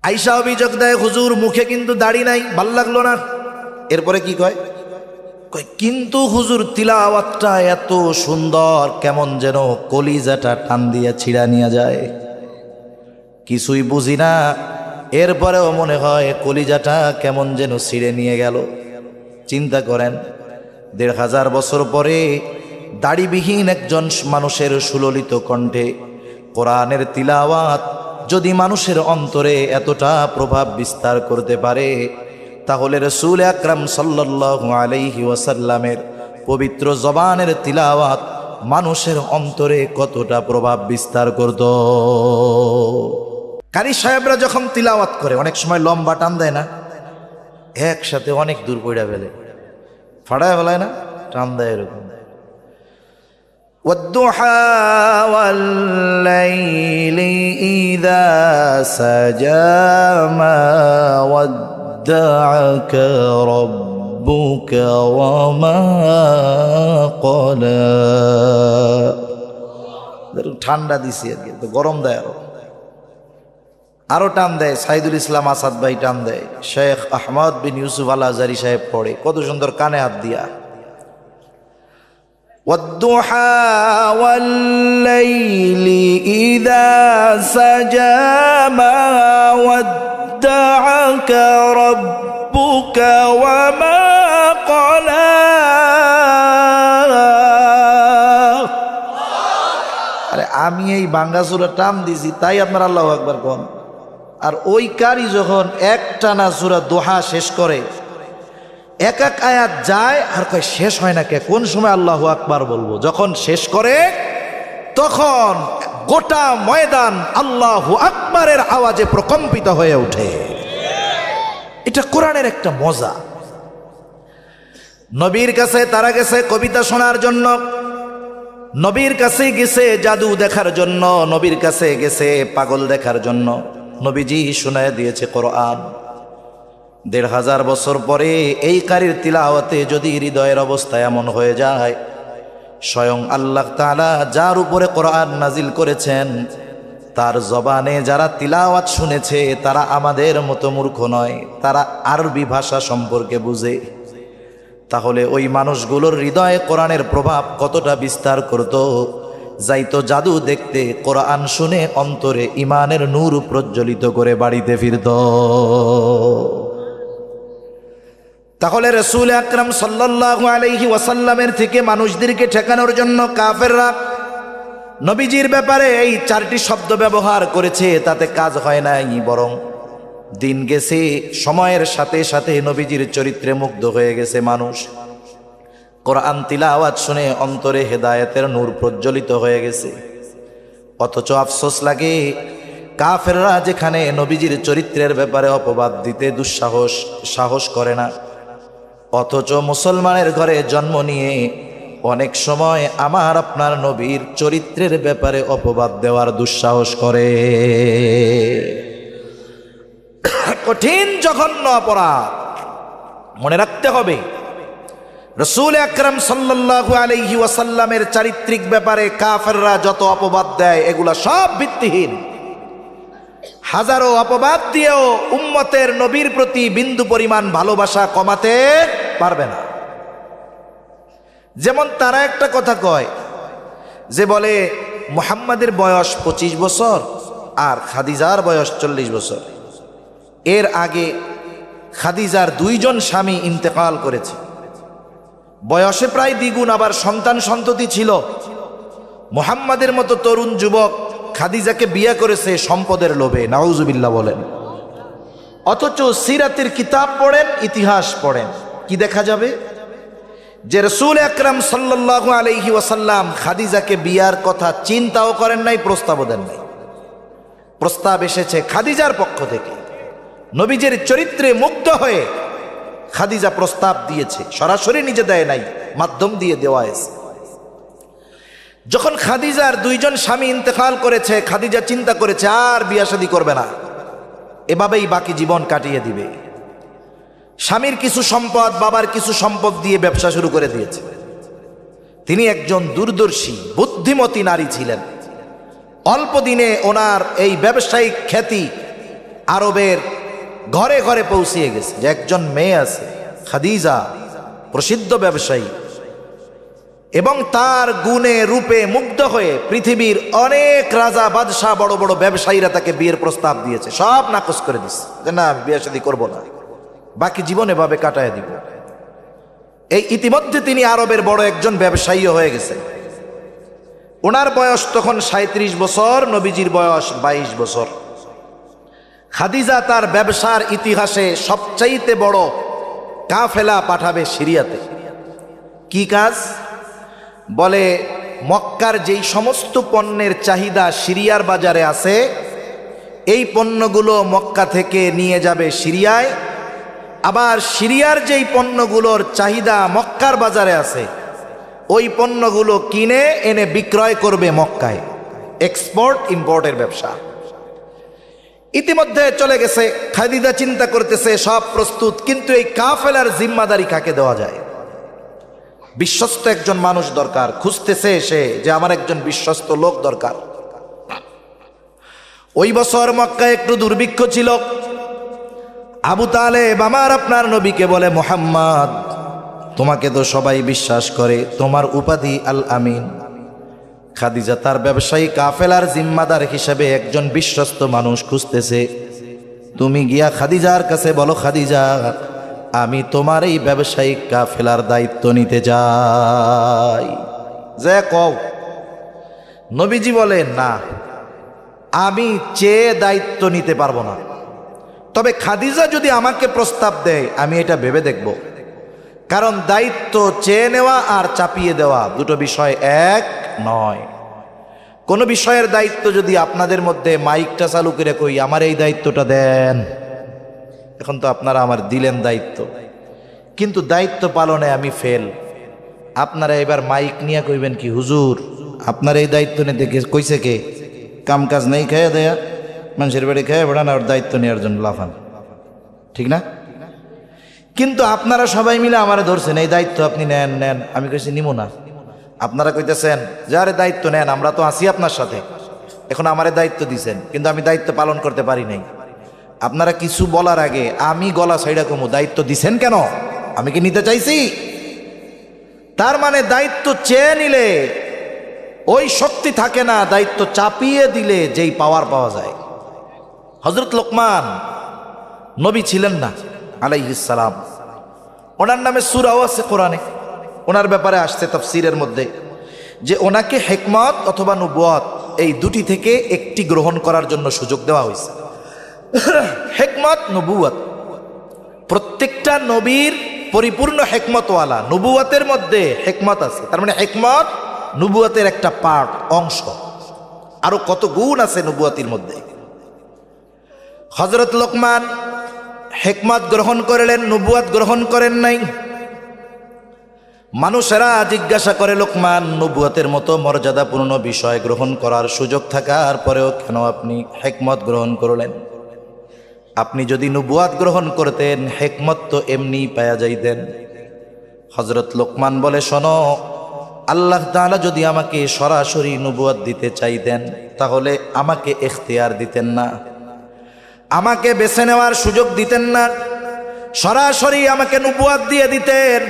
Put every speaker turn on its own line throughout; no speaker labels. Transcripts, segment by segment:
আয়েশা অভিযোগ দেয়, হুজুর মুখে কিন্তু দাড়ি নাই, ভাল লাগলো না। এরপরে কি কয়, কিন্তু হুজুর তিলাওয়াতটা এত সুন্দর, কেমন যেন কলিজাটা টান দিয়ে ছিঁড়া নিয়ে যায়। কিছুই বুঝি না, এরপরেও মনে হয় কলিজাটা কেমন যেন ছিঁড়ে নিয়ে গেল। চিন্তা করেন, ১৫০০ বছর পরে দাড়িবিহীন একজন মানুষের সুললিত কণ্ঠে কোরআনের তিলাওয়াত যদি মানুষের অন্তরে এতটা প্রভাব বিস্তার করতে পারে, তাহলে রাসূল আকরাম সাল্লাল্লাহু আলাইহি ওয়াসাল্লামের পবিত্র জবানের তিলাওয়াত মানুষের অন্তরে কতটা প্রভাব বিস্তার করত। কারি সাহেবরা যখন তিলাওয়াত করে অনেক সময় লম্বা টান দেয় না, একসাথে অনেক দূর পড়া ফেলে, ফাড়ায় ফেলায় না, টান দেয় এরকম। والضحى والليل إذا سجى ما ودعك ربك وما قلى। ঠান্ডা দিছি আর কি, গরম দেয় আরো টান দেয়। সাইদুল ইসলাম আসাদ ভাই টান দেয়, শেখ আহমদ বিন ইউসুফ আল আজহারি সাহেব পড়ে, কত সুন্দর কানে হাত দিয়া। والضحى والليل إذا سجى ما ودعك ربك وما قلى। আরে আমি এই বাঙ্গা সূরা টান দিছি তাই আপনার আল্লাহু আকবার কোন। আর ওই কারি যখন একটানা সূরা দোহা শেষ করে, এক এক আয়াত যায় আর কয় শেষ হয় না কে, কোন সময় আল্লাহু আকবার বলবো। যখন শেষ করে তখন গোটা ময়দান আল্লাহু আকবারের আওয়াজে প্রকম্পিত হয়ে ওঠে। এটা কোরআনের একটা মজা। নবীর কাছে তারা গেছে কবিতা শোনার জন্য, নবীর কাছে গেছে জাদু দেখার জন্য, নবীর কাছে গেছে পাগল দেখার জন্য। নবীজি শোনায় দিয়েছে কোরআন। ১৫০০ বছর পরে এই কারির তিলাওয়াতে যদি হৃদয়ের অবস্থা এমন হয়ে যায়, স্বয়ং আল্লাহ তাআলা যার উপরে কোরআন নাজিল করেছেন তার জবানে যারা তিলাওয়াত শুনেছে তারা আমাদের মতো মূর্খ নয়, তারা আরবি ভাষা সম্পর্কে বুঝে। তাহলে ওই মানুষগুলোর হৃদয়ে কোরআনের প্রভাব কতটা বিস্তার করত, যাইতো জাদু দেখতে, কোরআন শুনে অন্তরে ইমানের নূর প্রজ্বলিত করে বাড়িতে ফিরত। তাহলে রাসূল আকরাম সাল্লাল্লাহু আলাইহি ওয়াসাল্লামের থেকে মানুষদেরকে ঠেকানোর জন্য কাফেররা নবীজির ব্যাপারে এই 4টি শব্দ ব্যবহার করেছে, তাতে কাজ হয় নাই, বরং দিন গেছে, সময়ের সাথে সাথে নবীজির চরিত্রে মুগ্ধ হয়ে গেছে মানুষ। কোরআন তিলাওয়াত শুনে অন্তরে হেদায়েতের নূর প্রজ্বলিত হয়ে গেছে। অথচ আফসোস লাগে, কাফেররা যেখানে নবীজির চরিত্রের ব্যাপারে অপবাদ দিতে সাহস করে না, অথচ মুসলমানের ঘরে জন্ম নিয়ে অনেক সময় আমার আপনার নবীর চরিত্রের ব্যাপারে অপবাদ দেওয়ার দুঃসাহস করে। কঠিন জঘন্য অপরাধ। মনে রাখতে হবে, রাসূল আকরাম সাল্লাল্লাহু আলাইহি ওয়াসাল্লামের চারিত্রিক ব্যাপারে কাফেররা যত অপবাদ দেয় এগুলা সব ভিত্তিহীন। হাজারো অপবাদ দিয়েও উম্মতের নবীর প্রতি বিন্দু পরিমাণ ভালোবাসা কমাতে পারবে না। যেমন তারা একটা কথা কয় যে বলে মুহাম্মাদের বয়স 25 বছর আর খাদিজার বয়স 40 বছর। এর আগে খাদিজার 2 জন স্বামী ইন্তেকাল করেছে, বয়সে প্রায় দ্বিগুণ, আবার সন্তান সন্ততি ছিল। মুহাম্মাদের মতো তরুণ যুবক খাদিজাকে বিয়ে করেছে সম্পদের লোভে, নাউজুবিল্লাহ বলেন। অথচ সিরাতের কিতাব পড়েন, ইতিহাস পড়েন, কি দেখা যাবে যে রাসূল আকরাম সাল্লাল্লাহু আলাইহি ওয়াসাল্লাম খাদিজাকে বিয়ার কথা চিন্তাও করেন নাই, প্রস্তাবও দেন নাই। প্রস্তাব এসেছে খাদিজার পক্ষ থেকে। নবীজির চরিত্রে মুগ্ধ হয়ে খাদিজা প্রস্তাব দিয়েছে, সরাসরি নিজে দেয় নাই, মাধ্যম দিয়ে দেওয়া হয়েছে। যখন খাদিজার 2 জন স্বামী ইন্তেকাল করেছে, খাদিজা চিন্তা করেছে আর বিয়া শাদী করবে না, এভাবেই বাকি জীবন কাটিয়ে দিবে। স্বামীর কিছু সম্পদ, বাবার কিছু সম্পদ দিয়ে ব্যবসা শুরু করে দিয়েছে। তিনি একজন দূরদর্শী বুদ্ধিমতী নারী ছিলেন। অল্প দিনে ওনার এই ব্যবসায়িক খ্যাতি আরবের ঘরে ঘরে পৌঁছিয়ে গেছে যে একজন মেয়ে আছে খাদিজা, প্রসিদ্ধ ব্যবসায়ী, এবং তার গুণে রূপে মুগ্ধ হয়ে পৃথিবীর অনেক রাজা বাদশাহ বড় বড় ব্যবসায়ীরা তাকে বিয়ের প্রস্তাব দিয়েছে, সব নাকচ করে দিচ্ছে যে না আমি বিয়ে শাদী করবো না, বাকি জীবন এভাবে কাটায় দিব। এই ইতিমধ্যে তিনি আরবের বড় একজন ব্যবসায়ী হয়ে গেছেন। ওনার বয়স তখন 37 বছর, নবীজির বয়স 22 বছর। খাদিজা তার ব্যবসার ইতিহাসে সবচাইতে বড় কাফেলা পাঠাবে সিরিয়াতে। কি কাজ? বলে মক্কার যেই সমস্ত পণ্যের চাহিদা সিরিয়ার বাজারে আছে, এই পণ্যগুলো মক্কা থেকে নিয়ে যাবে সিরিয়ায়, আবার সিরিয়ার যেই পণ্যগুলোর চাহিদা মক্কার বাজারে আছে ওই পণ্যগুলো কিনে এনে বিক্রয় করবে মক্কায়। এক্সপোর্ট ইম্পোর্টের ব্যবসা ইতিমধ্যে চলে গেছে। খাদিজা চিন্তা করতেছে সব প্রস্তুত, কিন্তু এই কাফেলার জিম্মাদারি কাকে দেওয়া যায়? বিশ্বস্ত একজন মানুষ দরকার। খুঁজতেছে এসে যে আমার একজন বিশ্বস্ত লোক দরকার। ওই বছর মক্কায় একটু দুর্ভিক্ষ ছিল। আবু তালেব আমার আপনার নবীকে বলে, মুহাম্মদ তোমাকে তো সবাই বিশ্বাস করে, তোমার উপাধি আল আমিন। খাদিজা তার ব্যবসায়ী কাফেলার জিম্মাদার হিসেবে একজন বিশ্বস্ত মানুষ খুঁজতেছে। তুমি গিয়া খাদিজার কাছে বলো, খাদিজা আমি তোমার এই ব্যবসায়িক কাফেলার দায়িত্ব নিতে যাই। যে কও। নবীজি বলেন না, আমি চেয়ে দায়িত্ব নিতে পারবো না, তবে খাদিজা যদি আমাকে প্রস্তাব দেয় আমি এটা ভেবে দেখব। কারণ দায়িত্ব চেয়ে নেওয়া আর চাপিয়ে দেওয়া দুটো বিষয় এক নয়। কোনো বিষয়ের দায়িত্ব যদি আপনাদের মধ্যে মাইকটা চালু করে কই আমার এই দায়িত্বটা দেন, এখন তো আপনারা আমার দিলেন দায়িত্ব, কিন্তু দায়িত্ব পালনে আমি ফেল। আপনারা এবার মাইক নিয়ে কইবেন কি, হুজুর আপনার এই দায়িত্ব নিতে কইছে কে? কাম কাজ নেই, খেয়ে দেয়া মানুষের বাড়ি খেয়ে বেড়ান আর দায়িত্ব নেওয়ার জন্য লাফান, ঠিক না? কিন্তু আপনারা সবাই মিলে আমারে ধরছেন এই দায়িত্ব আপনি নেন নেন। আমি কইছি নিব না। আপনারা কইতেছেন যে আরে দায়িত্ব নেন, আমরা তো আছি আপনার সাথে, এখন আমারে দায়িত্ব দিছেন, কিন্তু আমি দায়িত্ব পালন করতে পারি নাই। আপনারা কিছু বলার আগে আমি গলা সাইডা কমু, দায়িত্ব দিছেন কেন? আমি কি নিতে চাইছি? তার মানে দায়িত্ব চেয়ে নিলে ওই শক্তি থাকে না, দায়িত্ব চাপিয়ে দিলে যেই পাওয়ার পাওয়া যায়। হযরত লোকমান নবী ছিলেন না আলাইহিস সালাম, ওনার নামে সূরাও আছে কোরআনে। ওনার ব্যাপারে আসছে তাফসীরের মধ্যে যে ওনাকে হিকমত অথবা নবুয়ত এই দুটি থেকে একটি গ্রহণ করার জন্য সুযোগ দেওয়া হয়েছে। হিকমত নবুয়ত, প্রত্যেকটা নবীর পরিপূর্ণ হিকমতওয়ালা, নবুয়তের মধ্যে হিকমত আছে। তার মানে হিকমত নবুয়তের একটা পার্ট, অংশ। আরো কত গুণ আছে নবুয়তের মধ্যে। হযরত লোকমান হিকমত গ্রহণ করলেন, নবুয়ত গ্রহণ করেন নাই। মানুষেরা জিজ্ঞাসা করে, লোকমান নবুয়তের মতো মর্যাদাপূর্ণ বিষয় গ্রহণ করার সুযোগ থাকার পরেও কেন আপনি হিকমত গ্রহণ করলেন? আপনি যদি নবুয়ত গ্রহণ করতেন হিকমত তো এমনি পাওয়া যাইতেন। হযরত লোকমান বলে, শোনো, আল্লাহ তাআলা যদি আমাকে সরাসরি নবুয়ত দিতে চাইতেন তাহলে আমাকে ইখতিয়ার দিতেন না, আমাকে বেছে নেওয়ার সুযোগ দিতেন না, সরাসরি আমাকে নবুয়ত দিয়ে দিতেন।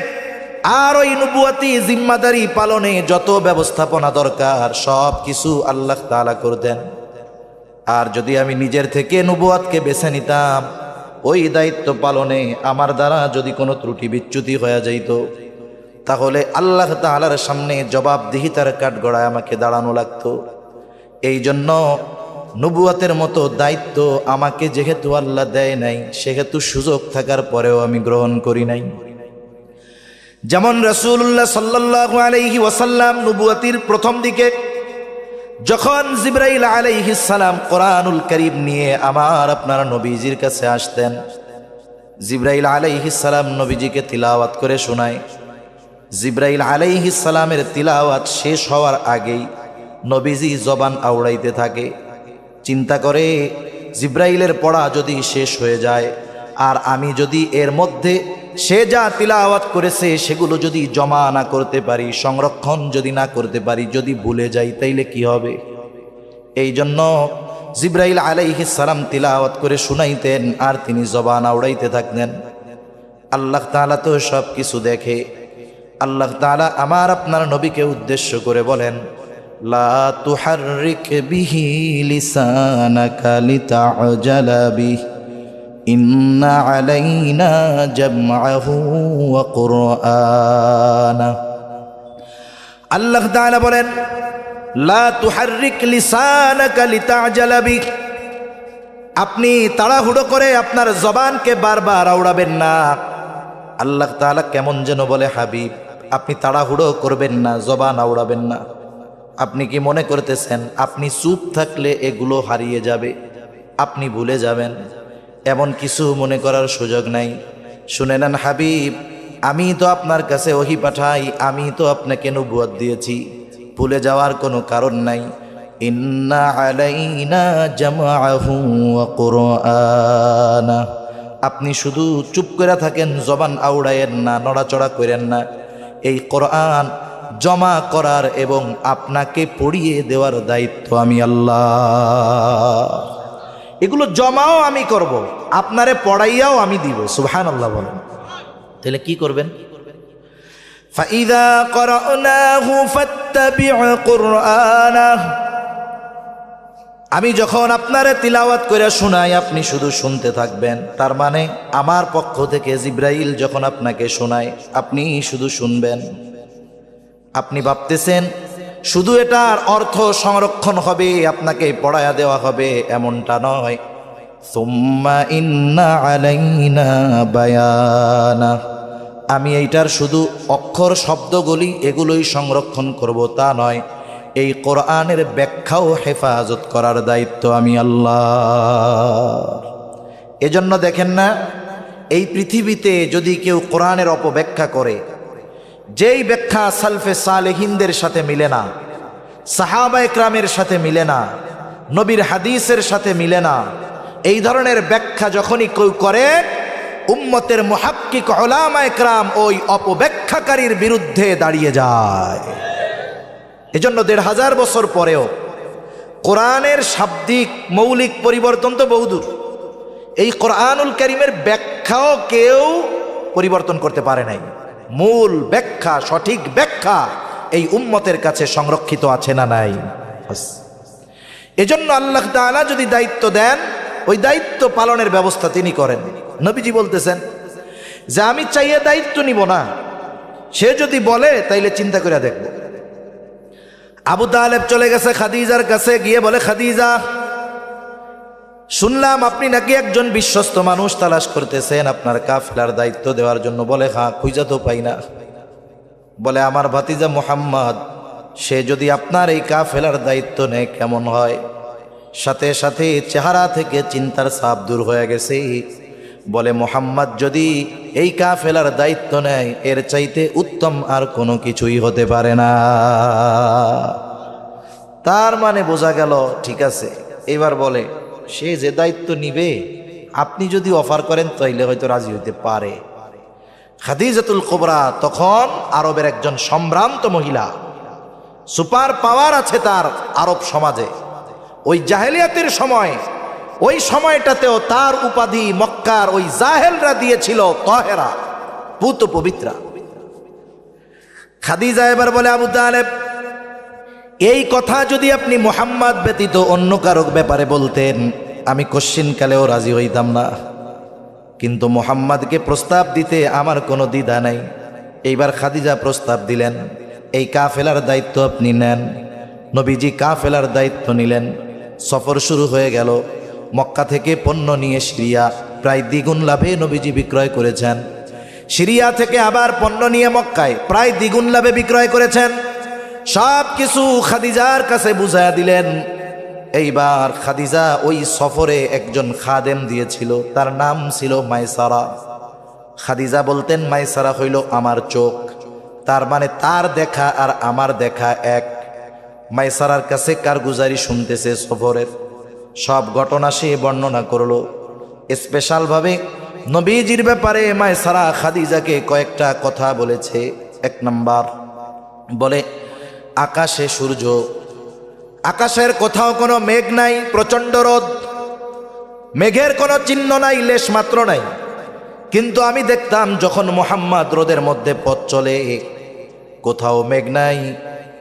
আর ওই নবুয়তি জিম্মাদারি পালনে যত ব্যবস্থাপনা দরকার সব কিছু আল্লাহ তাআলা করতেন। আর যদি আমি নিজের থেকে নবুয়তকে বেছে নিতাম, ওই দায়িত্ব পালনে আমার দ্বারা যদি কোনো ত্রুটি বিচ্যুতি হয়ে যাইত তাহলে আল্লাহ তাআলার সামনে জবাবদিহিতার কাঠগড়ায় আমাকে দাঁড়ানো লাগতো। এই জন্য নবুয়তের মতো দায়িত্ব আমাকে যেহেতু আল্লাহ দেয় নাই, সেহেতু সুযোগ থাকার পরেও আমি গ্রহণ করি নাই। যেমন রাসূলুল্লাহ সাল্লাল্লাহু আলাইহি ওয়াসাল্লাম নবুয়তির প্রথম দিকে যখন জিবরাইল আলাইহিস সালাম কোরআনুল কারীম নিয়ে আমার আপনার নবীজির কাছে আসতেন, জিবরাইল আলাইহিস সালাম নবীজিকে তিলাওয়াত করে শোনায়। জিবরাইল আলাইহিস সালামের তিলাওয়াত শেষ হওয়ার আগেই নবীজি জবান আওড়াইতে থাকে। চিন্তা করে, জিবরাইলের পড়া যদি শেষ হয়ে যায় আর আমি যদি এর মধ্যে সে যা তিলাওয়াত করেছে সেগুলো যদি জমা না করতে পারি, সংরক্ষণ যদি না করতে পারি, যদি ভুলে যাই তাইলে কি হবে? এই জন্য জিবরাইল আলাইহিস সালাম তিলাওয়াত করে শুনাইতেন আর তিনি জবান আওড়াইতে থাকতেন। আল্লাহ তাআলা তো সব কিছু দেখে। আল্লাহ তাআলা আমার আপনার নবীকে উদ্দেশ্য করে বলেন, লা তুহাররিক বিহি লিসানাকা লিতা'জালা বিহি ইন্না আলাইনা জামআহু ওয়া কুরআনা। আল্লাহ তাআলা বলেন, লা তুহাররিক লিসানাকা লিতা'জালা বিহি, আপনি তাড়াহুড়ো করে আপনার জবানকে বারবার আওড়াবেন না। আল্লাহ তাআলা কেমন যেন বলে, হাবিব আপনি তাড়াহুড়ো করবেন না, জবান আওড়াবেন না। আপনি কি মনে করতেছেন আপনি চুপ থাকলে এগুলো হারিয়ে যাবে, আপনি ভুলে যাবেন? এমন কিছু মনে করার সুযোগ নাই। শুনে নেন হাবিব, আমি তো আপনার কাছে ওহী পাঠাই, আমি তো আপনাকে নবুয়ত দিয়েছি, ভুলে যাওয়ার কোনো কারণ নাই। ইন্না আলাইনা জামআহু ওয়া কুরআনা, আপনি শুধু চুপ করে থাকেন, জবান আউড়ায়েন না, নড়াচড়া করেন না। এই কোরআন জমা করার এবং আপনাকে পড়িয়ে দেওয়ার দায়িত্ব আমি আল্লাহ। এগুলো জমাও আমি করব, আপনারে পড়াইয়াও আমি দিব। সুবহানাল্লাহ বলেন। তাহলে কি করবেন? ফাইযা ক্বরানাহু ফাত্তাবি' কুরআনাহু, আমি যখন আপনারে তিলাওয়াত করে শোনাই আপনি শুধু শুনতে থাকবেন। তার মানে আমার পক্ষ থেকে জিবরাইল যখন আপনাকে শোনায় আপনি শুধু শুনবেন। আপনি ভাবতেছেন শুধু এটার অর্থ সংরক্ষণ হবে, আপনাকে পড়ায়া দেওয়া হবে, এমনটা নয়। সুম্মা ইন্না আলাইনা বায়ানা, আমি এইটার শুধু অক্ষর শব্দগুলি এগুলোই সংরক্ষণ করব তা নয়, এই কোরআনের ব্যাখ্যাও হেফাজত করার দায়িত্ব আমি আল্লাহ। এজন্য দেখেন না, এই পৃথিবীতে যদি কেউ কোরআনের অপব্যাখ্যা করে, যেই ব্যাখ্যা সালফে সালেহিনদের সাথে মিলে না, সাহাবা একরামের সাথে মিলে না, নবীর হাদিসের সাথে মিলে না, এই ধরনের ব্যাখ্যা যখনই কেউ করে, উম্মতের মুহাক্কিক উলামা একরাম ওই অপব্যাখ্যাকারীর বিরুদ্ধে দাঁড়িয়ে যায়। এজন্য ১৫০০ বছর পরেও কোরআনের শাব্দিক মৌলিক পরিবর্তন তো বহুদূর, এই কোরআনুল কারীমের ব্যাখ্যাও কেউ পরিবর্তন করতে পারে নাই। মূল ব্যাখ্যা, সঠিক ব্যাখ্যা এই উম্মতের কাছে সংরক্ষিত আছে না নাই? এজন্য আল্লাহ তাআলা যদি দায়িত্ব দেন, ওই দায়িত্ব পালনের ব্যবস্থা তিনি করেন। নবীজি বলতেছেন যে আমি চাইয়ে দায়িত্ব নিব না, সে যদি বলে তাইলে চিন্তা করে দেখব। আবু তালেব চলে গেছে খাদিজার কাছে, গিয়ে বলে, খাদিজা শুনলাম আপনি নাকি একজন বিশ্বস্ত মানুষ তালাশ করতেছেন আপনার কাফেলার দায়িত্ব দেওয়ার জন্য। বলে, হ্যাঁ, খুঁজা তো পাই না। বলে, আমার ভাতিজা মুহাম্মদ, সে যদি আপনার এই কাফেলার দায়িত্ব নেয় কেমন হয়? সাথে সাথে চেহারা থেকে চিন্তার ছাপ দূর হয়ে গেছে। বলে, মুহাম্মদ যদি এই কাফেলার দায়িত্ব নেয় এর চাইতে উত্তম আর কোনো কিছুই হতে পারে না। তার মানে বোঝা গেল, ঠিক আছে। এবার বলে, সে যে দায়িত্ব নিবে আপনি যদি অফার করেন তাইলে হয়তো রাজি হইতে পারে। খাদিজাতুল কুবরা তখন আরবের একজন সম্ভ্রান্ত মহিলা, সুপার পাওয়ার আছে তার আরব সমাজে। ওই জাহেলিয়াতের সময়, ওই সময়টাতেও তার উপাধি মক্কার ওই জাহেলরা দিয়েছিল তাহেরা, পুত পবিত্রা। খাদিজা এবার বলে, আবু তালেব, এই কথা যদি আপনি মুহাম্মদ ব্যতীত অন্য কারো ব্যাপারে বলতেন আমি কশ্চিনকালেও রাজি হইতাম না, কিন্তু মুহাম্মদকে প্রস্তাব দিতে আমার কোনো দ্বিধা নাই। এইবার খাদিজা প্রস্তাব দিলেন, এই কাফেলার দায়িত্ব আপনি নেন। নবীজি কাফেলার দায়িত্ব নিলেন। সফর শুরু হয়ে গেল। মক্কা থেকে পণ্য নিয়ে সিরিয়া প্রায় দ্বিগুণ লাভে নবীজি বিক্রয় করেছেন। সিরিয়া থেকে আবার পণ্য নিয়ে মক্কায় প্রায় দ্বিগুণ লাভে বিক্রয় করেছেন। সব কিছু খাদিজার কাছে বুঝাইয়া দিলেন। এইবার খাদিজা ওই সফরে একজন খাদেম দিয়েছিল, তার নাম ছিল মাইসারা। খাদিজা বলতেন, মাইসারা হইল আমার চোখ। তার মানে তার দেখা আর আমার দেখা এক। মাইসারার কাছে কারগুজারি শুনতেছে সফরের সব ঘটনা সে বর্ণনা করলো। স্পেশালভাবে নবীজির ব্যাপারে মাইসারা খাদিজাকে কয়েকটা কথা বলেছে। 1 নাম্বার বলে, আকাশে সূর্য আকাশের কোথাও কোনো মেঘ নাই, প্রচণ্ড রোদ, মেঘের কোনো চিহ্ন নাই, লেশ মাত্র নাই। কিন্তু আমি দেখতাম যখন মুহাম্মদ রোদের মধ্যে পথ চলে, কোথাও মেঘ নাই,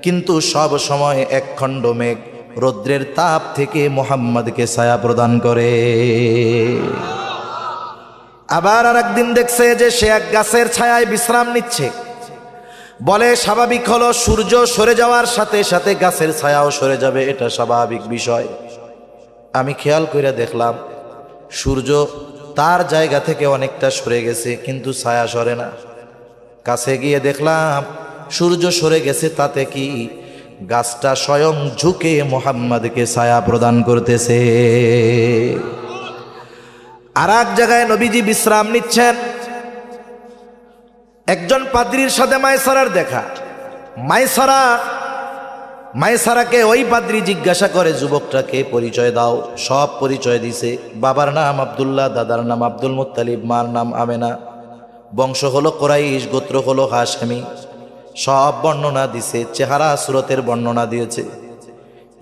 কিন্তু সব সময় একখণ্ড মেঘ রৌদ্রের তাপ থেকে মুহাম্মদকে ছায়া প্রদান করে। আবার আর একদিন দেখছে যে সে এক গাছের ছায়ায় বিশ্রাম নিচ্ছে। বলে স্বাভাবিক হলো সূর্য সরে যাওয়ার সাথে সাথে গাছের ছায়াও সরে যাবে, এটা স্বাভাবিক বিষয়। আমি খেয়াল করে দেখলাম সূর্য তার জায়গা থেকে অনেকটা সরে গেছে, কিন্তু ছায়া সরে না। কাছে গিয়ে দেখলাম সূর্য সরে গেছে, তাতে কি গাছটা স্বয়ং ঝুঁকে মুহাম্মদকে ছায়া প্রদান করতেছে। আর এক জায়গায় নবীজি বিশ্রাম নিচ্ছেন, একজন পাদ্রীর সাথে মায়সারার দেখা। মায়সারাকে ওই পাদ্রী জিজ্ঞাসা করে, যুবকটাকে পরিচয় দাও। সব পরিচয় দিছে। বাবার নাম আব্দুল্লাহ, দাদার নাম আব্দুল মুত্তালিব, মার নাম আমেনা, বংশ হলো কুরাইশ, গোত্র হলো হাশমি। সব বর্ণনা দিছে, চেহারা সুরতের বর্ণনা দিয়েছে।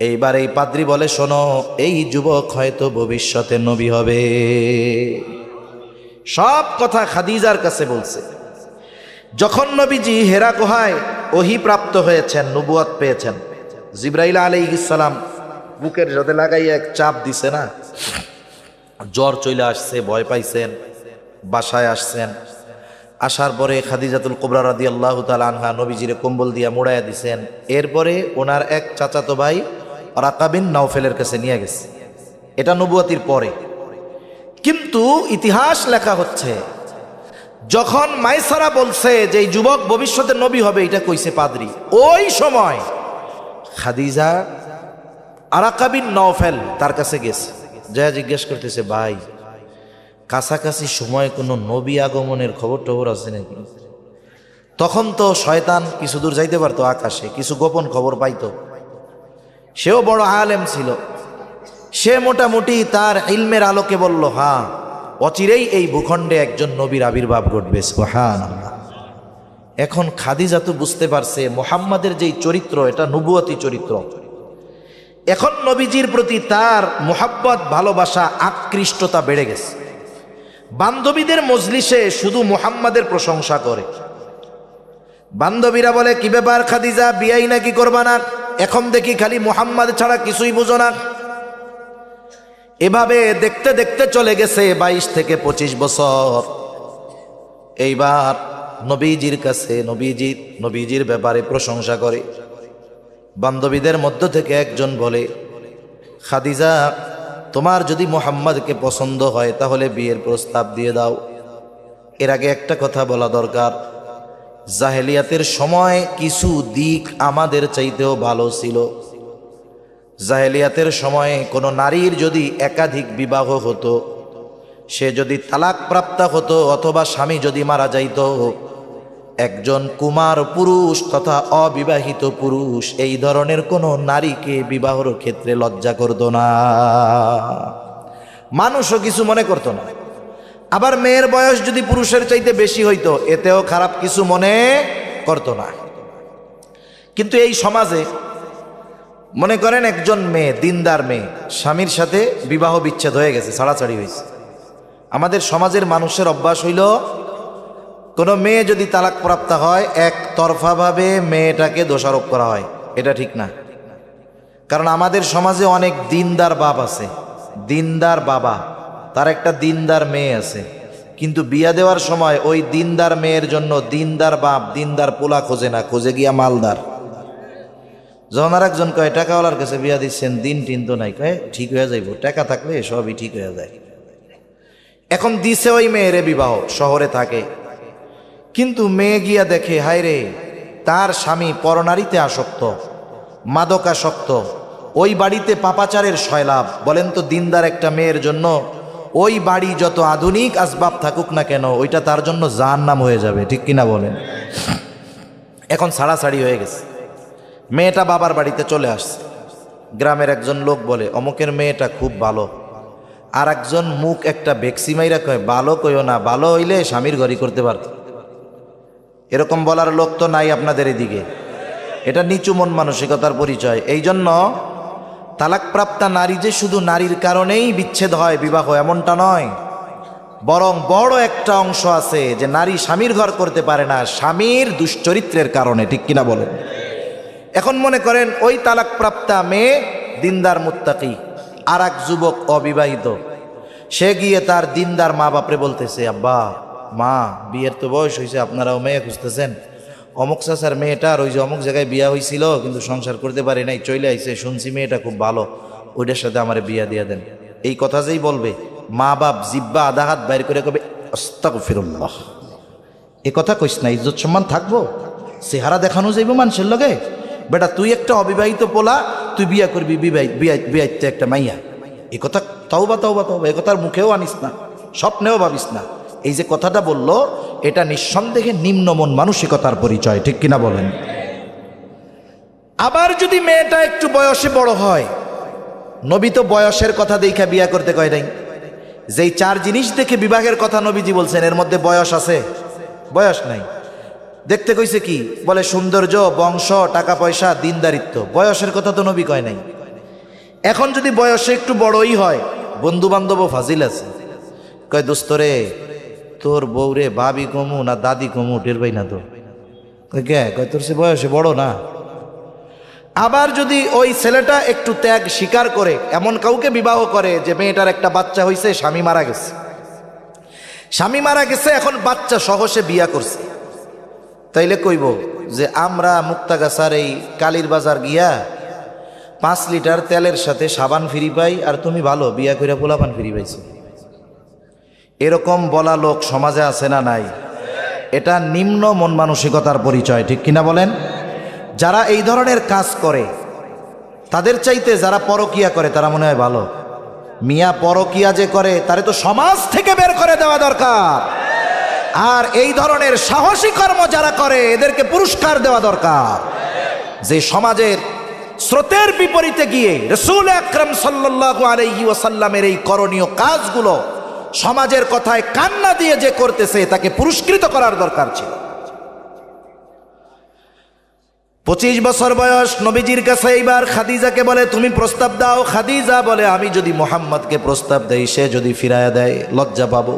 এইবার এই পাদ্রী বলে, শোনো, এই যুবক হয়তো ভবিষ্যতে নবী হবে। সব কথা খাদিজার কাছে বলছে। যখন নবীজি হেরা গুহায় ওহী প্রাপ্ত হয়েছেন, নবুয়ত পেয়েছেন, জিবরাইল আলাইহিস সালাম বুকের সাথে লাগাইয়া এক চাপ দিছে না, জ্বর চলে আসছে, ভয় পাইছেন, বাসায় আসছেন। আসার পরে খাদিজাতুল কুবরা রাদিয়াল্লাহু তাআলা আনহা নবীজিরে কম্বল দিয়া মুড়াইয়া দিছেন। এরপরে ওনার এক চাচাতো ভাই ওরাকা বিন নাওফেলের কাছে নিয়ে গেছে। এটা নবুয়তির পরে। কিন্তু ইতিহাস লেখা হচ্ছে, যখন মায়সারা বলছে যে এই যুবক ভবিষ্যতে নবী হবে, এটা কইছে পাদ্রী, ওই সময় খাদিজা ওরাকা বিন নাওফেল তার কাছে গেছে, যা জিজ্ঞেস করতেছে, ভাই কাছাকাছি সময় কোনো নবী আগমনের খবর টবর আছে নাকি? তখন তো শয়তান কিছু দূর যাইতে পারতো, আকাশে কিছু গোপন খবর পাইতো। সেও বড় আলেম ছিল, সে মোটামুটি তার ইলমের আলোকে বলল, হ্যাঁ, অচিরেই এই ভূখণ্ডে একজন নবীর আবির্ভাব ঘটবে। সুবহানাল্লাহ। এখন খাদিজা তো বুঝতে পারছে মুহাম্মাদের যেই চরিত্র, এটা নবুয়তি চরিত্র। এখন নবীজির প্রতি তার মুহাব্বত, ভালোবাসা, আকৃষ্টতা বেড়ে গেছে। বান্ধবীদের মজলিসে শুধু মুহাম্মাদের প্রশংসা করে। বান্ধবীরা বলে, কি ব্যাপার খাদিজা, বিয়াই নাকি করবা না? এখন দেখি খালি মুহাম্মাদ ছাড়া কিছুই বুঝো না। এভাবে দেখতে দেখতে চলে গেছে 22 থেকে 25 বছর। এইবার নবীজির কাছে নবীজির ব্যাপারে প্রশংসা করে। বান্ধবীদের মধ্য থেকে একজন বলে, খাদিজা, তোমার যদি মুহাম্মাদকে পছন্দ হয় তাহলে বিয়ের প্রস্তাব দিয়ে দাও। এর আগে একটা কথা বলা দরকার, জাহেলিয়াতের সময় কিছু দিক আমাদের চাইতেও ভালো ছিল। জাহেলিয়াতের সময়ে কোনো নারীর যদি একাধিক বিবাহ হতো, সে যদি তালাক প্রাপ্ত হতো অথবা স্বামী যদি মারা যাইত, একজন কুমার পুরুষ তথা অবিবাহিত পুরুষ এই ধরনের কোনো নারীকে বিবাহর ক্ষেত্রে লজ্জা করত না, মানুষও কিছু মনে করত না। আবার মেয়ের বয়স যদি পুরুষের চাইতে বেশি হইতো, এতেও খারাপ কিছু মনে করত না। কিন্তু এই সমাজে মনে করেন একজন মেয়ে, দিনদার মেয়ে, স্বামীর সাথে বিবাহ বিচ্ছেদ হয়ে গেছে, ছাড়াছাড়ি হয়েছে। আমাদের সমাজের মানুষের অভ্যাস হইল, কোনো মেয়ে যদি তালাক প্রাপ্ত হয় একতরফাভাবে মেয়েটাকে দোষারোপ করা হয়। এটা ঠিক না। কারণ আমাদের সমাজে অনেক দিনদার বাপ আছে, দিনদার বাবা, তার একটা দিনদার মেয়ে আছে, কিন্তু বিয়া দেওয়ার সময় ওই দিনদার মেয়ের জন্য দিনদার বাপ দিনদার পোলা খোঁজে না, খোঁজে গিয়া মালদার। যখন আর একজন কয় টাকাওয়ালার কাছে বিয়া দিচ্ছেন, দিন টিন তো নাই, কয় ঠিক হয়ে যাইব, টাকা থাকলে সবই ঠিক হয়ে যায়। এখন দিছে ওই মেয়েরে বিবাহ, শহরে থাকে, কিন্তু মেয়ে গিয়া দেখে, হায় রে, তার স্বামী পরনারীতে আসক্ত, মাদকাসক্ত, ওই বাড়িতে পাপাচারের সয়লাভ। বলেন তো, দিনদার একটা মেয়ের জন্য ওই বাড়ি যত আধুনিক আসবাব থাকুক না কেন, ওইটা তার জন্য জাহান্নাম হয়ে যাবে, ঠিক কিনা বলেন? এখন ছাড়াছাড়ি হয়ে গেছে, মেয়েটা বাবার বাড়িতে চলে আসছে। গ্রামের একজন লোক বলে, অমুকের মেয়েটা খুব ভালো। আর একজন মুখ একটা বেক্সি মাইরা কয়, ভালো কইও না, ভালো হইলে স্বামীর ঘরই করতে পারত। এরকম বলার লোক তো নাই আপনাদের এদিকে। এটা নিচু মন মানসিকতার পরিচয়। এই জন্য তালাকপ্রাপ্তা নারী যে শুধু নারীর কারণেই বিচ্ছেদ হয় বিবাহ এমনটা নয়, বরং বড় একটা অংশ আছে যে নারী স্বামীর ঘর করতে পারে না স্বামীর দুশ্চরিত্রের কারণে, ঠিক কিনা বলেন? এখন মনে করেন ওই তালাকপ্রাপ্তা মেয়ে দিনদার মুত্তাকি, আর এক যুবক অবিবাহিত, সে গিয়ে তার দিনদার মা বাপরে বলতেছে, আব্বা মা বিয়ের তো বয়স হয়েছে, আপনারাও মেয়ে খুঁজতেছেন, অমুক চাচার মেয়েটার ওই যে অমুক জায়গায় বিয়া হয়েছিল কিন্তু সংসার করতে পারি নাই, চলে আইছে, শুনছি মেয়েটা খুব ভালো, ওইটার সাথে আমার বিয়া দিয়া দেন। এই কথা যেই বলবে মা বাপ জিব্বা আধা হাত বাইর করে কবে আস্তাগফিরুল্লাহ। এ কথা কইস না, ইজ্জত সম্মান থাকবো, চেহারা দেখানো যাইব মানুষের লগে। বেটা তুই একটা অবিবাহিত পোলা, তুই বিয়া করবি বিয়াইতে একটা মাইয়া, এ কথা তওবা তওবা তওবা, এ কথার মুখেও আনিস না, স্বপ্নেও ভাবিস না। এই যে কথাটা বললো এটা নিঃসন্দেহে নিম্নমন মানসিকতার পরিচয়, ঠিক কিনা বলেন? আবার যদি মেয়েটা একটু বয়সে বড় হয়, নবী তো বয়সের কথা দেখা বিয়া করতে কয় নাই। যেই চার জিনিস দেখে বিবাহের কথা নবীজি বলছেন এর মধ্যে বয়স আছে? বয়স নাই। দেখতে কইছে কি? বলে সৌন্দর্য, বংশ, টাকা পয়সা, দিনদারিত্ব। বয়সের কথা তো নবী কয় নাই। এখন যদি বয়সে একটু বড়ই হয়, বন্ধু বান্ধবও ফাজিল আছে, কয় দোস্তরে তোর বউরে ভাবি কমু না দাদি কমু টের পাই না তো, কয় তোর সে বয়সে বড় না। আবার যদি ওই ছেলেটা একটু ত্যাগ স্বীকার করে এমন কাউকে বিবাহ করে যে মেয়েটার একটা বাচ্চা হইছে, স্বামী মারা গেছে, এখন বাচ্চা সহ সে বিয়া করছে, তাইলে কইব যে আমরা মুক্তাগাছার এই কালীর বাজার গিয়া 5 লিটার তেলের সাথে সাবান ফ্রি পাই, আর তুমি ভালো বিয়া কইরা পোলাপান ফ্রি পাইছো। এরকম বলা লোক সমাজে আছে না নাই? এটা নিম্ন মন মানসিকতার পরিচয়, ঠিক কিনা বলেন? যারা এই ধরনের কাজ করে তাদের চাইতে যারা পরকিয়া করে তারা মনে হয় ভালো। মিয়া পরকিয়া যে করে তারে তো সমাজ থেকে বের করে দেওয়া দরকার, আর এই ধরনের সাহসী কর্ম যারা করে এদেরকে পুরস্কার দেওয়া দরকার। যে সমাজের স্রোতের বিপরীতে গিয়ে রাসূল আকরাম সাল্লাল্লাহু আলাইহি ওয়াসাল্লামের এই করণীয় কাজগুলো সমাজের কথায় কান্না দিয়ে যে করতেছে তাকে পুরস্কৃত করার দরকার ছিল। 25 বছর বয়স, নবীজির কাছে এইবার খাদিজাকে বলে তুমি প্রস্তাব দাও। খাদিজা বলে আমি যদি মুহাম্মদকে প্রস্তাব দেই, সে যদি ফিরায়া দেয় লজ্জা পাবো।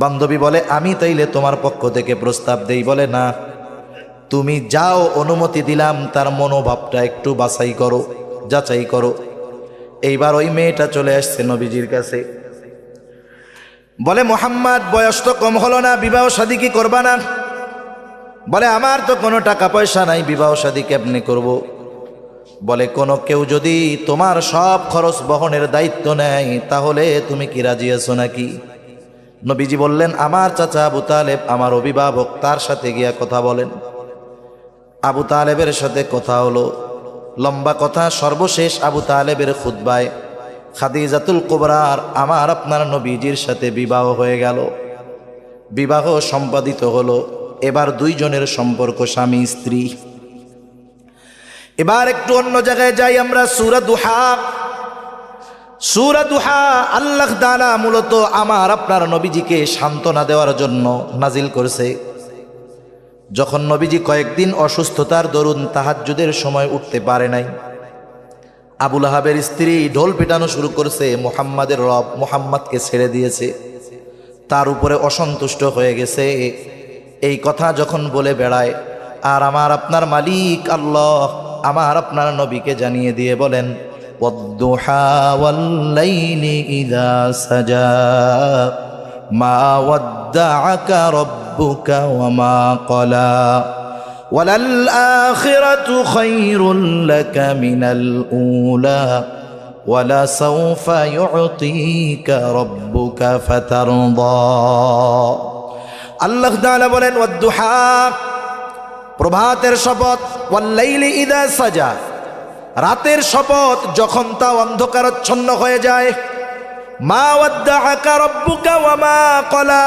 বান্ধবী বলে আমি তাইলে তোমার পক্ষ থেকে প্রস্তাব দেই। বলে না, তুমি যাও, অনুমতি দিলাম, তার মনোভাবটা একটু যাচাই করো। এইবার ওই মেয়েটা চলে আসছে নবীজির কাছে, বলে মুহাম্মদ বয়স তো কম হলো না, বিবাহ শাদী কি করবা না? বলে আমার তো কোনো টাকা পয়সা নাই, বিবাহ শাদী কেমনে করব? বলে কোনো কেউ যদি তোমার সব খরচ বহনের দায়িত্ব নেয় তাহলে তুমি কি রাজি আছো নাকি? নবীজি বললেন আমার চাচা আবু তালেব আমার অভিভাবক, তার সাথে গিয়া কথা বলেন। আবু তালেবের সাথে কথা হলো, লম্বা কথা। সর্বশেষ আবু তালেবের খুতবায় খাদিজাতুল কুবরার আমার আপনার নবীজির সাথে বিবাহ হয়ে গেল, বিবাহ সম্পাদিত হলো। এবার দুইজনের সম্পর্ক স্বামী স্ত্রী। এবার একটু অন্য জায়গায় যাই আমরা। সূরা দুহা আল্লাহ তাআলা মূলত আমার আপনার নবীজিকে সান্ত্বনা দেওয়ার জন্য নাজিল করেছে। যখন নবীজি কয়েকদিন অসুস্থতার দরুন তাহাজ্জুদের সময় উঠতে পারে নাই, আবু লাহাবের স্ত্রী ঢোল পিটানো শুরু করছে, মুহাম্মাদের রব মুহাম্মদকে ছেড়ে দিয়েছে, তার উপরে অসন্তুষ্ট হয়ে গেছে। এই কথা যখন বলে বেড়ায়, আর আমার আপনার মালিক আল্লাহ আমার আপনার নবীকে জানিয়ে দিয়ে বলেন ওয়াদ-দুহা ওয়াল-লাইলি ইযা সাজা মা ওয়াদ্দাআকা রাব্বুকা ওয়া মা ক্বালা ওয়ালাল আখিরাতু খায়রুল লাকা মিনাল উলা ওয়ালা সাওফা ইউতিকা রাব্বুকা ফাতারদা। আল্লাহ তাআলা বলেন ওয়াদ-দুহা, প্রভাতের শপথ, ওয়াল-লাইলি ইযা সাজা, রাতের শপথ যখন তা অন্ধকারাচ্ছন্ন হয়ে যায়, মা ওয়াদ্দাআকা রাব্বুকা ওয়া মা ক্বালা,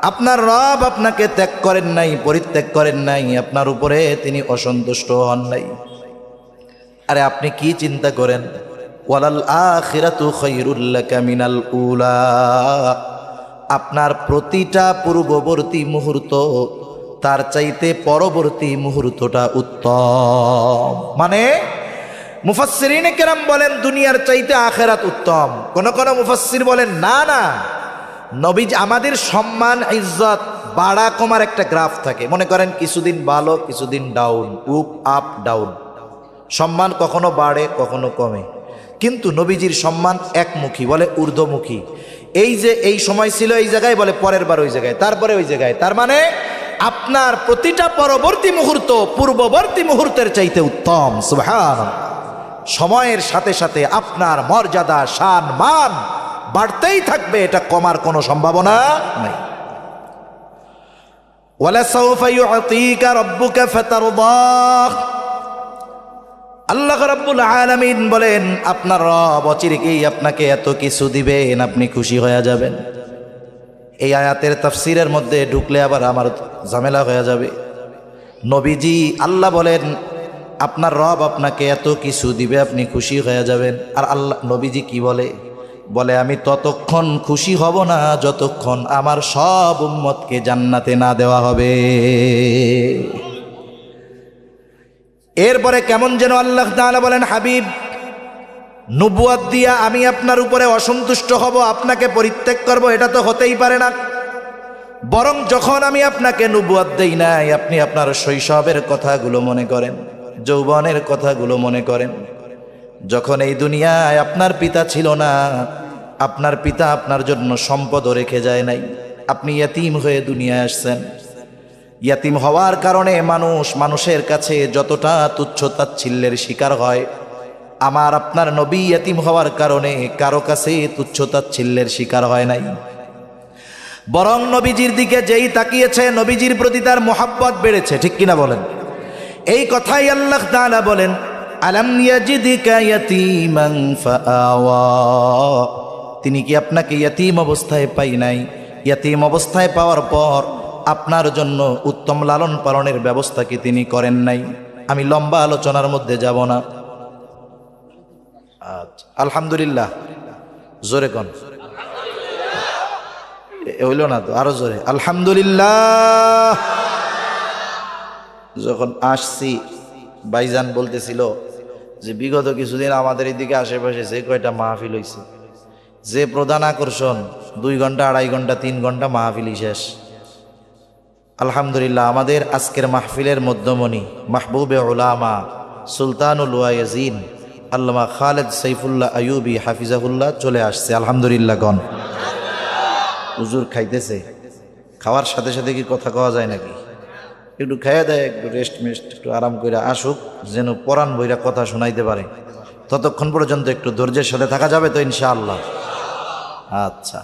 আপনার রব আপনাকে ত্যাগ করেন নাই, পরিত্যাগ করেন নাই, আপনার উপরে তিনি অসন্তুষ্ট হন নাই। আরে আপনি কি চিন্তা করেন? ওয়ালাল আখিরাতু খায়রুল লাকা মিনাল উলা, আপনার প্রতিটা পূর্ববর্তী মুহূর্ত তার চাইতে পরবর্তী মুহূর্তটা উত্তম। মানে মুফাসসিরিনে কেরাম বলেন দুনিয়ার চাইতে আখেরাত উত্তম। কোন কোন মুফাসসির বলেন না না, নবীজি আমাদের সম্মান ইজ্জত বাড়া কমার একটা গ্রাফ থাকে। মনে করেন কিছুদিন ভালো কিছুদিন ডাউন, আপ ডাউন, সম্মান কখনো বাড়ে কখনো কমে। কিন্তু নবীজির সম্মান একমুখী, বলে ঊর্ধ্বমুখী। এই যে এই সময় ছিল এই জায়গায়, বলে পরের বার ওই জায়গায়, তারপরে ওই জায়গায়। তার মানে আপনার প্রতিটা পরবর্তী মুহূর্ত পূর্ববর্তী মুহূর্তের চাইতে উত্তম। সুবহানাল্লাহ। সময়ের সাথে সাথে আপনার মর্যাদা শান মান বাড়তেই থাকবে, এটা কমার কোনো সম্ভাবনা নাই। ওয়ালাসাউফা ইউতিকা রাব্বুকা ফাতারদা। আল্লাহ রাব্বুল আলামিন বলেন আপনার রব অচিরেই আপনাকে এত কিছু দিবেন, আপনি খুশি হয়ে যাবেন। এই আয়াতের তাফসীরের মধ্যে ঢুকলে আবার আমার ঝামেলা হয়ে যাবে। নবীজি আল্লাহ বলেন আপনার রব আপনাকে এত কিছু দিবে, আপনি খুশি হয়ে যাবেন। আর আল্লাহ নবীজি কি বলে? বলে আমি ততক্ষণ খুশি হব না যতক্ষণ আমার সব উম্মতকে জান্নাতে না দেওয়া হবে। এরপরে কেমন যেন আল্লাহ তাআলা বলেন হাবিব, নবুয়ত দিয়া আমি আপনার উপরে অসন্তুষ্ট হব, আপনাকে পরিত্যাগ করব, এটা তো হতেই পারে না। বরং যখন আমি আপনাকে নবুয়ত দেই নাই, আপনি আপনার শৈশবের কথাগুলো মনে করেন, যৌবনের কথাগুলো মনে করেন। যখন এই দুনিয়ায় আপনার পিতা ছিল না, আপনার পিতা আপনার জন্য সম্পদও রেখে যায় নাই, আপনি ইয়াতীম হয়ে দুনিয়ায় আসছেন। ইয়াতীম হওয়ার কারণে মানুষের কাছে যতটা তুচ্ছ তাচ্ছিল্যের শিকার হয়, আমার আপনার নবী ইয়াতীম হওয়ার কারণে কারো কাছে তুচ্ছ তাচ্ছিল্যের শিকার হয় নাই। বরং নবীজির দিকে যেই তাকিয়েছে, নবীজির প্রতি তার মোহাব্বত বেড়েছে। ঠিক কিনা বলেন? এই কথাই আল্লাহ তাআলা বলেন আলাম ইয়াজিদিকা ইয়াতীমান ফাআওয়া। তিনি কি আপনাকে ইয়াতীম অবস্থায় পাই নাই? ইয়াতীম অবস্থায় পাওয়ার পর আপনার জন্য উত্তম লালন পালনের ব্যবস্থা কি তিনি করেন নাই? আমি লম্বা আলোচনার মধ্যে যাব না। আচ্ছা, আলহামদুলিল্লাহ জোরে কোন হইল না তো, আরো জোরে আলহামদুলিল্লাহ। যখন আসছি ভাইজান বলতেছিল যে বিগত কিছুদিন আমাদের এদিকে আশেপাশে যে কয়টা মাহফিল হয়েছে, যে প্রধান আকর্ষণ 2 ঘন্টা 2.5 ঘন্টা 3 ঘন্টা মাহফিলই শেষ। আলহামদুলিল্লাহ আমাদের আজকের মাহফিলের মধ্যমণি মাহবুবে উলামা সুলতানুল ওয়াইজিন আল্লামা খালেদ সাইফুল্লাহ আইয়ুবী হাফিজাহুল্লাহ চলে আসছে। আলহামদুলিল্লাহ গণ। হুজুর খাইতেছে, খাওয়ার সাথে সাথে কি কথা কওয়া যায় নাকি? একটু খাইয়া দেয়, একটু রেস্ট একটু আরাম করে আসুক, যেন পরাণ বইরা কথা শোনাইতে পারে। ততক্ষণ পর্যন্ত একটু ধৈর্যের সাথে থাকা যাবে তো ইনশাআল্লাহ? আচ্ছা,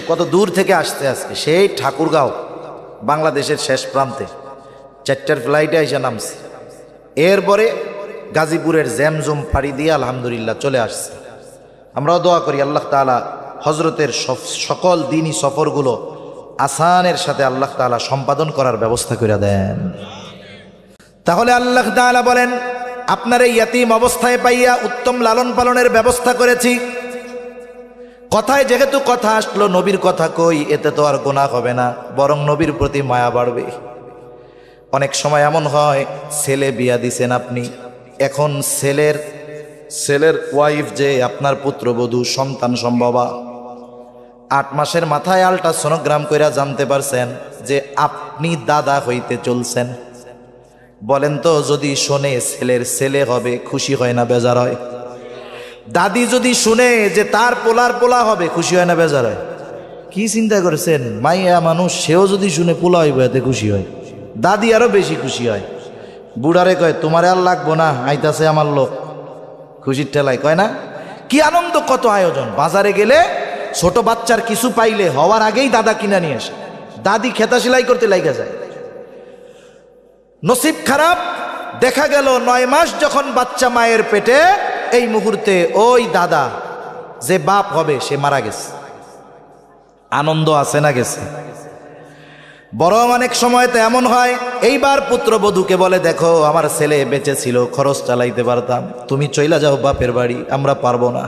কত দূর থেকে আসতে আজকে, সেই ঠাকুরগাঁও বাংলাদেশের শেষ প্রান্তে 4টার ফ্লাইটে এসে নামছে। এরপরে গাজীপুরের জ্যামজুম পাড়ি দিয়ে আলহামদুলিল্লাহ চলে আসছে। আমরাও দোয়া করি আল্লাহ তাআলা হজরতের সকল দিনই সফরগুলো আসানের সাথে আল্লাহ তাআলা সম্পাদন করার ব্যবস্থা করে দেন। তাহলে আল্লাহ তাআলা বলেন আপনার এই ইয়াতীম অবস্থায় পাইয়া উত্তম লালন পালনের ব্যবস্থা করেছি। কথায় যেহেতু কথা আসলো, নবীর কথা কই, এতে তো আর গুনাহ হবে না, বরং নবীর প্রতি মায়া বাড়বে। অনেক সময় এমন হয়, ছেলে বিয়া দিছেন আপনি, এখন ছেলের ওয়াইফ যে আপনার পুত্রবধূ সন্তান সম্ভবা, 8 মাসের মাথায় আল্ট্রাসোনোগ্রাম কইরা জানতে পারছেন যে আপনি দাদা হইতে চলছেন। বলেন তো, যদি শোনে ছেলের ছেলে হবে, খুশি হয় না বেজার হয়? দাদি যদি শুনে যে তার পোলা হবে, খুশি হয় না বেজার হয়? কি চিন্তা করেছেন? মাইয়া মানুষ, সেও যদি শুনে পোলা হইব এতে খুশি হয়। দাদি আরো বেশি খুশি হয়। বুড়ারে কয় তোমারে আর লাগবো না, আইতাছে আমার লোক, খুশির ঠেলায় কয় না? কি আনন্দ, কত আয়োজন। বাজারে গেলে ছোট বাচ্চার কিছু পাইলে হওয়ার আগেই দাদা কিনা নিয়ে আসে, দাদি খেতা সেলাই করতে লাগা যায়। নসিব খারাপ, দেখা গেল 9 মাস যখন বাচ্চা মায়ের পেটে, এই মুহূর্তে ওই দাদা যে বাপ হবে সে মারা গেছে। আনন্দ আছে না গেছে? বরং অনেক সময় তো এমন হয়, এইবার পুত্রবধূকে বলে দেখো আমার ছেলে বেঁচে ছিল, খরচ চালাইতে পারতাম, তুমি চইলা যাও বাপের বাড়ি, আমরা পারবো না।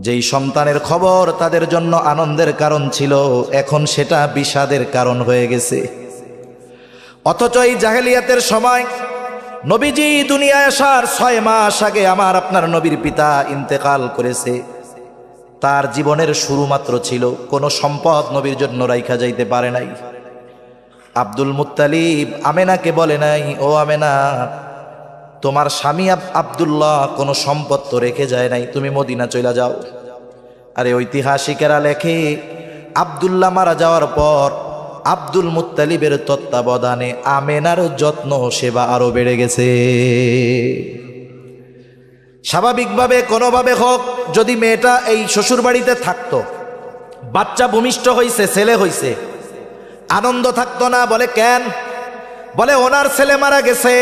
যেই সন্তানের খবর তাদের জন্য আনন্দের কারণ ছিল, এখন সেটা বিষাদের কারণ হয়ে গেছে। অথচ এই জাহেলিয়াতের সময় নবীজি দুনিয়ায় আসার 6 মাস আগে আমার আপনার নবীর পিতা ইন্তেকাল করেছে। তার জীবনের শুরু মাত্র ছিল, কোনো সম্পদ নবীর জন্য রাইখা যাইতে পারে নাই। আব্দুল মুত্তালিব আমেনাকে বলে নাই, ও আমেনা, তোমার স্বামী আব্দুল্লাহ কোনো সম্পদ তো রেখে যায় নাই, তুমি মদিনা চলে যাও। আরে ঐতিহাসিকেরা লেখে, আব্দুল্লাহ মারা যাওয়ার পর আব্দুল মুত্তালিবের তত্ত্বাবধানে আমেনার যত্ন সেবা আরো বেড়ে গেছে। স্বাভাবিকভাবে কোনোভাবে হোক যদি মেয়েটা এই শ্বশুর বাড়িতে থাকতো, বাচ্চা ভূমিষ্ঠ হইছে, ছেলে হইছে, আনন্দ থাকতো না। বলে কেন? বলে ওনার ছেলে মারা গেছে,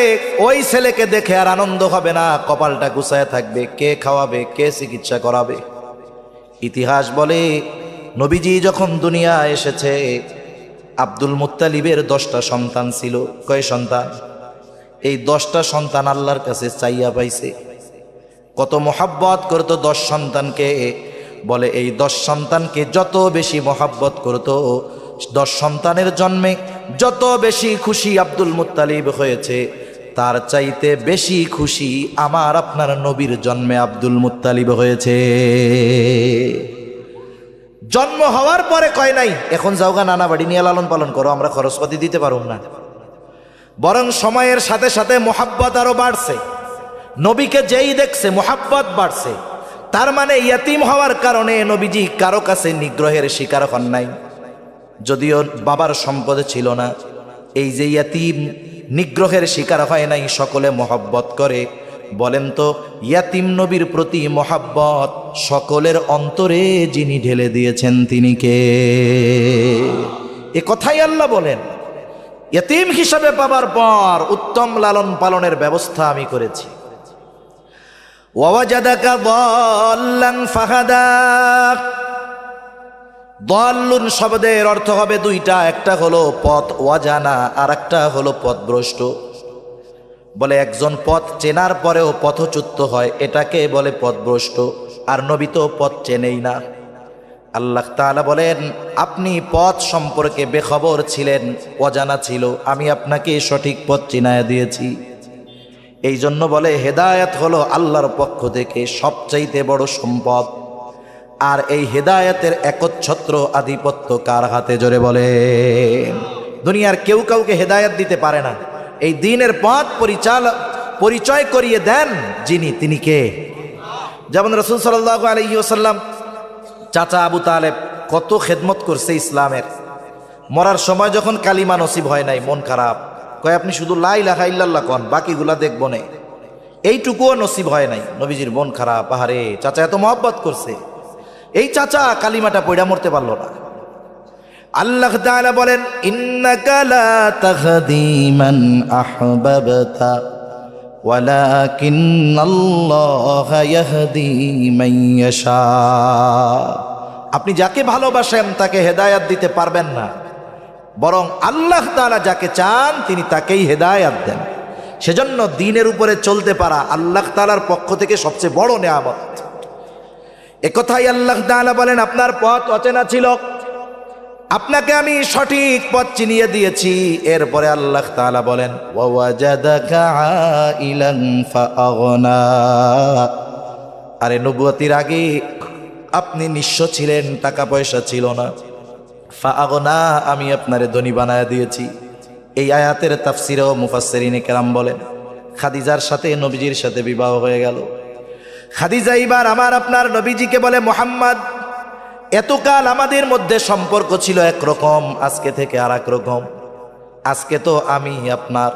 ওই ছেলেকে দেখে আর আনন্দ হবে না, কপালটা গুছায় থাকবে, কে খাওয়াবে, কে চিকিৎসা করাবে। ইতিহাস বলে নবীজি যখন দুনিয়া এসেছে আব্দুল মুত্তালিবের 10টা সন্তান ছিল। কয় সন্তান? এই 10টা সন্তান আল্লাহর কাছে চাইয়া পাইছে। কত মোহাব্বত করতো 10 সন্তানকে। বলে এই 10 সন্তানকে যত বেশি মোহাব্বত করতো, 10 সন্তানের জন্মে যত বেশি খুশি আব্দুল মুত্তালিব হয়েছে, তার চাইতে বেশি খুশি আমার আপনার নবীর জন্মে আব্দুল মুত্তালিব হয়েছে। জন্ম হওয়ার পরে কয় নাই এখন যাওগা নানা বাড়ি নিয়ে লালন পালন করো, আমরা খরচপাতি দিতে পারব না। বরং সময়ের সাথে সাথে মোহাব্বত আরো বাড়ছে। নবীকে যেই দেখছে মোহাব্বত বাড়ছে। তার মানে ইয়াতিম হওয়ার কারণে নবীজি কারো কাছে নিগ্রহের শিকার হন নাই। যদিও বাবার সম্পদ ছিল না, এই যে ইয়াতিম নিগ্রহের শিকার হয় নাই, সকলে মোহাব্বত করে। বলেন তো ইয়াতিম নবীর প্রতি মোহাব্বত সকলের অন্তরে যিনি ঢেলে দিয়েছেন তিনি কে? এ কথাই আল্লাহ বলেন, ইয়াতিম হিসাবে পাবার পর উত্তম লালন পালনের ব্যবস্থা আমি করেছি। ওয়াজাদাকা দাল্লান ফাহাদা। দাল্লুন শব্দের অর্থ হবে দুইটা, একটা হলো পথ ওয়াজানা, আর একটা হলো পথভ্রষ্ট। বলে একজন পথ চেনার পরেও পথচ্যুত হয়, এটাকে বলে পথভ্রষ্ট। আর নবী তো পথ চেনেই না। আল্লাহ তাআলা বলেন আপনি পথ সম্পর্কে বেখবর ছিলেন, অজানা ছিল, আমি আপনাকে সঠিক পথ চিনায়া দিয়েছি। এই জন্য বলে হেদায়েত হলো আল্লাহর পক্ষ থেকে সবচাইতে বড় সম্পদ। আর এই হেদায়েতের একচ্ছত্র আধিপত্য কার হাতে? জোরে বলে। দুনিয়ার কেউ কাউকে হেদায়েত দিতে পারে না। এই দ্বীনের পথ পরিচয় করিয়ে দেন যিনি, তিনি কে? যেমন রাসূল সাল্লাল্লাহু আলাইহি ওয়াসাল্লাম চাচা আবু তালেব কত খেদমত করছে ইসলামের। মরার সময় যখন কালিমা নসিব হয় নাই, মন খারাপ, কয় আপনি শুধু লা ইলাহা ইল্লাল্লাহ কোন, বাকিগুলা দেখব না। এইটুকুও নসিব হয় নাই। নবীজির মন খারাপ, আহারে চাচা এত মহব্বত করছে, এই চাচা কালিমাটা পড়া মরতে পারলো না। আল্লাহ তাআলা বলেন ইন্নাকা লা তাহদি মান আহবাবতা ওয়ালাকিন্নাল্লাহা ইয়াহদি মান ইয়াশা। আপনি যাকে ভালোবাসেন তাকে হেদায়েত দিতে পারবেন না, বরং আল্লাহ তাআলা যাকে চান তিনি তাকেই হেদায়েত দেন। সেজন্য দ্বীনের উপরে চলতে পারা আল্লাহ তাআলার পক্ষ থেকে সবচেয়ে বড় নিয়ামত। একথাই আল্লাহ তাআলা বলেন আপনার পথ অচেনা ছিল, আপনাকে আমি সঠিক পথ চিনিয়ে দিয়েছি। এরপরে আল্লাহ তাআলা বলেন ওয়াজাদাকা আইলান ফাআগনা। আরে নবুয়তির আগে আপনি নিঃস্ব ছিলেন, টাকা পয়সা ছিল না। ফাআগনা, আমি আপনারে ধনী বানায় দিয়েছি। এই আয়াতের তাফসিরেও মুফাসসিরিনে কেরাম বলেন খাদিজার সাথে নবীজির সাথে বিবাহ হয়ে গেল। খাদিজা এবার আমার আপনার নবীজিকে বলে মুহাম্মদ, এতকাল আমাদের মধ্যে সম্পর্ক ছিল একরকম, আজকে থেকে আর এক রকম। আজকে তো আমি আপনার,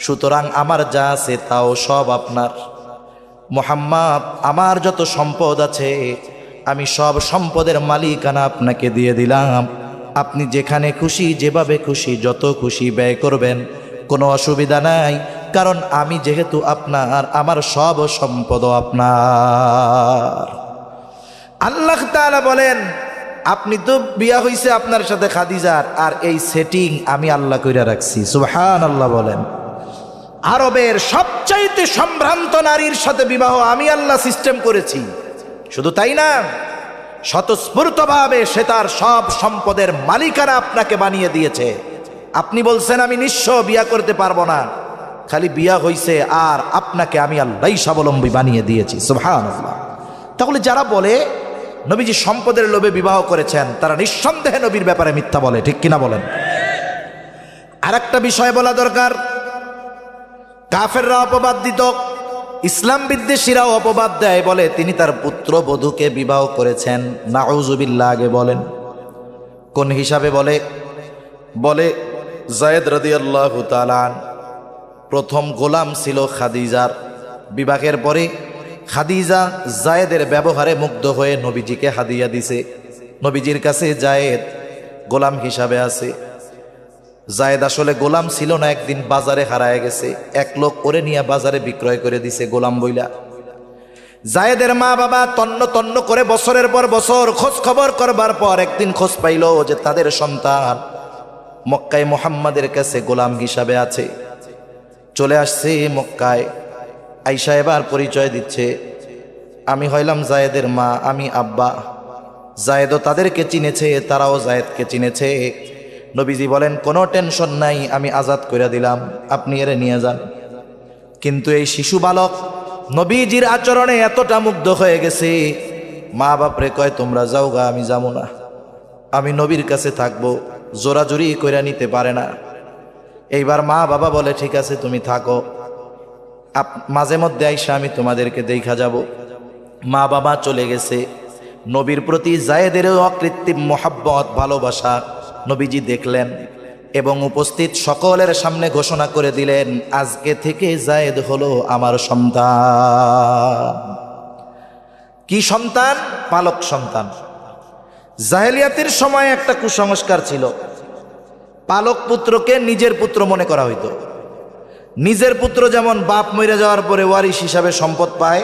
সুতরাং আমার যা আছে তাও সব আপনার। মুহাম্মদ, আমার যত সম্পদ আছে আমি সব সম্পদের মালিকানা আপনাকে দিয়ে দিলাম। আপনি যেখানে খুশি, যেভাবে খুশি, যত খুশি ব্যয় করবেন, কোনো অসুবিধা নাই। কারণ আমি যেহেতু আপনার, আমার সব সম্পদ আপনার। আল্লাহ তাআলা বলেন আপনি তো বিয়া হইছে আপনার সাথে খাদিজার, আর এই সেটিং আমি আল্লাহ কইরা রাখছি। সুবহানাল্লাহ বলেন। আরবের সবচাইতে সম্ভ্রান্ত নারীর সাথে বিবাহ আমি আল্লাহ সিস্টেম করেছি। শুধু তাই না, স্বতঃস্ফূর্তভাবে সে তার সব সম্পদের মালিকানা আপনাকে বানিয়ে দিয়েছে। আপনি বলছেন আমি নিঃস্ব, বিয়া করতে পারবো না, খালি বিয়া হইছে আর আপনাকে আমি আল্লাহ স্বাবলম্বী বানিয়ে দিয়েছি। সুবহানাল্লাহ। তাহলে যারা বলে নবীজি সম্পদের লোভে বিবাহ করেছেন, তারা নিঃসন্দেহে নবীর ব্যাপারে মিথ্যা বলে, ঠিক কিনা বলেন? আর একটা বিষয় বলা দরকার, কাফেররা অপবাদ দিত, ইসলাম বিদ্বেষীরাও অপবাদ দেয়, বলে তিনি তার পুত্র বধূকে বিবাহ করেছেন। নাউজুবিল্লাহ। আগে বলেন কোন হিসাবে বলে? বলে যায়েদ রাদিয়াল্লাহু তাআলা প্রথম গোলাম ছিল খাদিজার। বিবাহের পরে খাদিজা যায়েদের ব্যবহারে মুগ্ধ হয়ে নবীজিকে হাদিয়া দিছে। নবীজির কাছে যায়েদ গোলাম হিসাবে আছে। যায়েদ আসলে গোলাম ছিল না, একদিন বাজারে হারায় গেছে, এক লোক ওরে নিয়ে বাজারে বিক্রয় করে দিছে গোলাম বইলা। যায়েদের মা বাবা তন্ন তন্ন করে বছরের পর বছর খোঁজ খবর করবার পর একদিন খোঁজ পাইল যে তাদের সন্তান মক্কায় মুহাম্মাদের কাছে গোলাম হিসাবে আছে। চলে আসছে মক্কায়, আইসা এবার পরিচয় দিচ্ছে, আমি হইলাম যায়েদের মা, আমি আব্বা। যায়েদও তাদেরকে চিনেছে, তারাও যায়েদকে চিনেছে। নবীজি বলেন কোনো টেনশন নাই, আমি আজাদ করে দিলাম, আপনি এরে নিয়ে যান। কিন্তু এই শিশু বালক নবীজির আচরণে এতটা মুগ্ধ হয়ে গেছে, মা বাপরে কয় তোমরা যাও গা, আমি যাবো না, আমি নবীর কাছে থাকবো। জোরাজুরি কইরা নিতে পারে না। এইবার মা বাবা বলে ঠিক আছে তুমি থাকো, মাঝে মধ্যে আইসা আমি তোমাদেরকে দেখা যাব। মা বাবা চলে গেছে। নবীর প্রতি যায়েদেরও অকৃত্রিম মোহাব্বত, ভালোবাসা নবীজি দেখলেন এবং উপস্থিত সকলের সামনে ঘোষণা করে দিলেন, আজকে থেকে যায়েদ হলো আমার সন্তান। কি সন্তান? পালক সন্তান। জাহেলিয়াতের সময় একটা কুসংস্কার ছিল, পালক পুত্রকে নিজের পুত্র মনে করা হইতো। নিজের পুত্র যেমন বাপ মরে যাওয়ার পরে ওয়ারিশ হিসাবে সম্পদ পায়,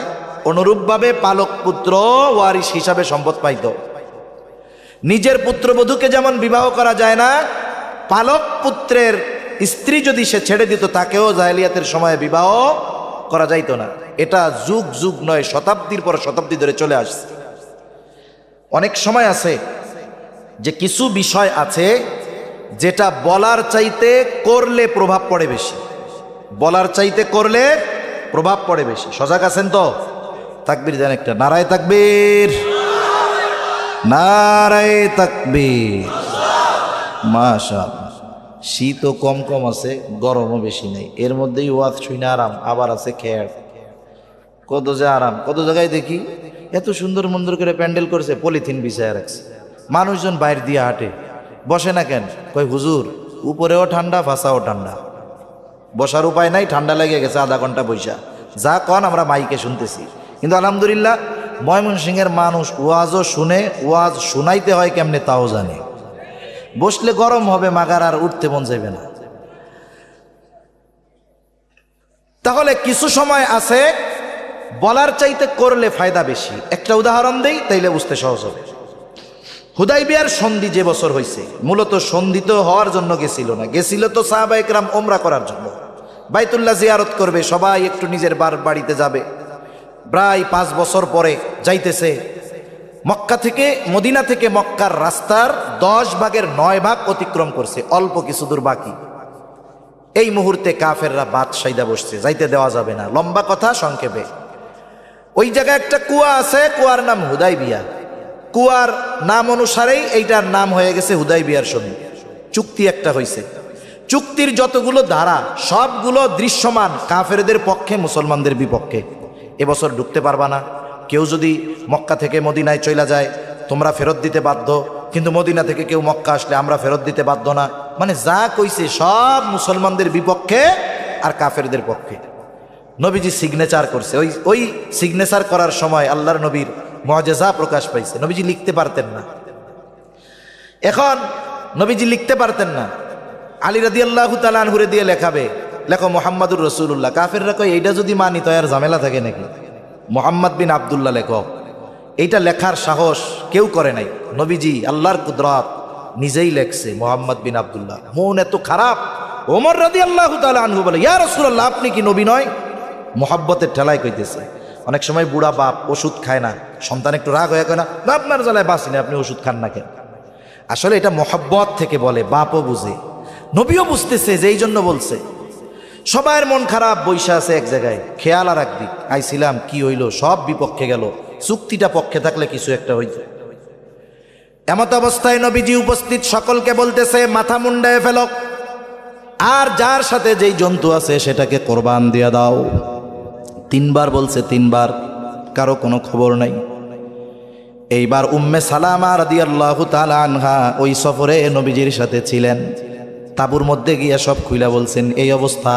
অনুরূপভাবে পালক পুত্র ওয়ারিশ হিসাবে সম্পদ পাইত। নিজের পুত্রবধূকে যেমন বিবাহ করা যায় না, পালক পুত্রের স্ত্রী যদি সে ছেড়ে দিত তাকেও জাহেলিয়াতের সময় বিবাহ করা যাইত না। এটা যুগ যুগ নয়, শতাব্দীর পর শতাব্দী ধরে চলে আসছে। অনেক সময় আছে যে কিছু বিষয় আছে যেটা বলার চাইতে করলে প্রভাব পড়ে বেশি, বলার চাইতে করলে প্রভাব পড়ে বেশি। সজাগ আছেন তো? তাকবীর দেন একটা, নারায়ে তাকবীর, নারায়ে তাকবীর। মাশাআল্লাহ। শীতও কম কম আছে, গরমও বেশি নেই, এর মধ্যেই ওয়াজ শুনে আরাম। আবার আছে খেয়ার, কত যে আরাম। কত জায়গায় দেখি এত সুন্দর মন্দির করে প্যান্ডেল করছে, পলিথিন বিছায় রাখছে, মানুষজন বাইর দিয়ে হাঁটে, বসে না কেন? কই হুজুর উপরেও ঠান্ডা, ভাষাও ঠান্ডা, বসার উপায় নাই, ঠান্ডা লেগে গেছে, আধা ঘন্টা বৈশা যা কন আমরা মাইকে শুনতেছি। কিন্তু আলহামদুলিল্লাহ ময়মনসিংহের মানুষ ওয়াজও শুনে, ওয়াজ শুনাইতে হয় কেমনে তাও জানে। বসলে গরম হবে মাগার, আর উঠতে মন যাইবে না। তাহলে কিছু সময় আছে বলার চাইতে করলে ফায়দা বেশি। একটা উদাহরণ দেই তাইলে বুঝতে সহজ হবে। হুদাইবিয়ার সন্ধি যে বছর হয়েছে, মূলত সন্ধি তো হওয়ার জন্য গেছিল না, গেছিল তো সাহাবায়ে কেরাম ওমরা করার জন্য। বাইতুল্লাহ জিয়ারত করবে, সবাই একটু নিজের বাড়িতে যাবে। প্রায় 5 বছর পরে যাইতেছে। মক্কা থেকে, মদিনা থেকে মক্কার রাস্তার 10 ভাগের 9 ভাগ অতিক্রম করছে, অল্প কিছু দূর বাকি। এই মুহূর্তে কাফেররা বাদ সাইদা বসছে, যাইতে দেওয়া যাবে না। লম্বা কথা সংক্ষেপে, ওই জায়গায় একটা কুয়া আছে, কুয়ার নাম হুদাইবিয়া। কুয়ার নাম অনুসারেই এইটার নাম হয়ে গেছে হুদাইবিয়ার সন্ধি। চুক্তি একটা হয়েছে, চুক্তির যতগুলো ধারা সবগুলো দৃশ্যমান কাফেরদের পক্ষে, মুসলমানদের বিপক্ষে। এবছর ঢুকতে পারবা না, কেউ যদি মক্কা থেকে মদিনায় চলে যায় তোমরা ফেরত দিতে বাধ্য, কিন্তু মদিনা থেকে কেউ মক্কা আসলে আমরা ফেরত দিতে বাধ্য না। মানে যা কইছে সব মুসলমানদের বিপক্ষে আর কাফেরদের পক্ষে। নবীজি সিগনেচার করছে। ওই সিগনেচার করার সময় আল্লাহর নবীর মুআজিজা প্রকাশ পাইছে। নবীজি লিখতে পারতেন না। এখন নবীজি লিখতে পারতেন না, আলী রাদিয়াল্লাহু তাআলা আনহুরে দিয়ে লেখাবে, লেখো মুহাম্মাদুর রাসূলুল্লাহ। কাফেররা কয় এইটা যদি মানি তো আর ঝামেলা থাকে নাকি, মুহাম্মদ বিন আব্দুল্লাহ লেখো। এইটা লেখার সাহস কেউ করে নাই। নবীজি আল্লাহর কুদরত নিজেই লেখছে মুহাম্মদ বিন আব্দুল্লাহ। মন এত খারাপ, ওমর রাদিয়াল্লাহু তাআলা আনহু বলে, ইয়া রাসূলুল্লাহ আপনি কি নবী নয়? মোহাব্বতের ঠেলায় কইতেছে। অনেক সময় বুড়া বাপ ওষুধ খায় না, সন্তান একটু রাগ হয়ে কয় না, আপনার জ্বালায় বাঁচি না, আপনি ওষুধ খান না কেন? আসলে এটা মোহাব্বত থেকে বলে, বাপও বুঝে। নবীও বুঝতেছে যে এই জন্য বলছে। সবার মন খারাপ, বৈশা আছে এক জায়গায়, খেয়াল আর একদিক। আইছিলাম, কি হইল, সব বিপক্ষে গেল, চুক্তিটা পক্ষে থাকলে কিছু একটা হইত। এমত অবস্থায় নবীজি উপস্থিত, সকলকে বলতেছে মাথা মুন্ডায় ফেল, আর যার সাথে যেই জন্তু আছে সেটাকে কোরবান দিয়ে দাও। 3 বার বলছে, 3 বার, কারো কোনো খবর নাই। এইবার উম্মে সালামা রাদিয়াল্লাহু তাআলা আনহা ওই সফরে নবীজির সাথে ছিলেন। তাবুর মধ্যে গিয়া সব খুইলা বলছেন এই অবস্থা।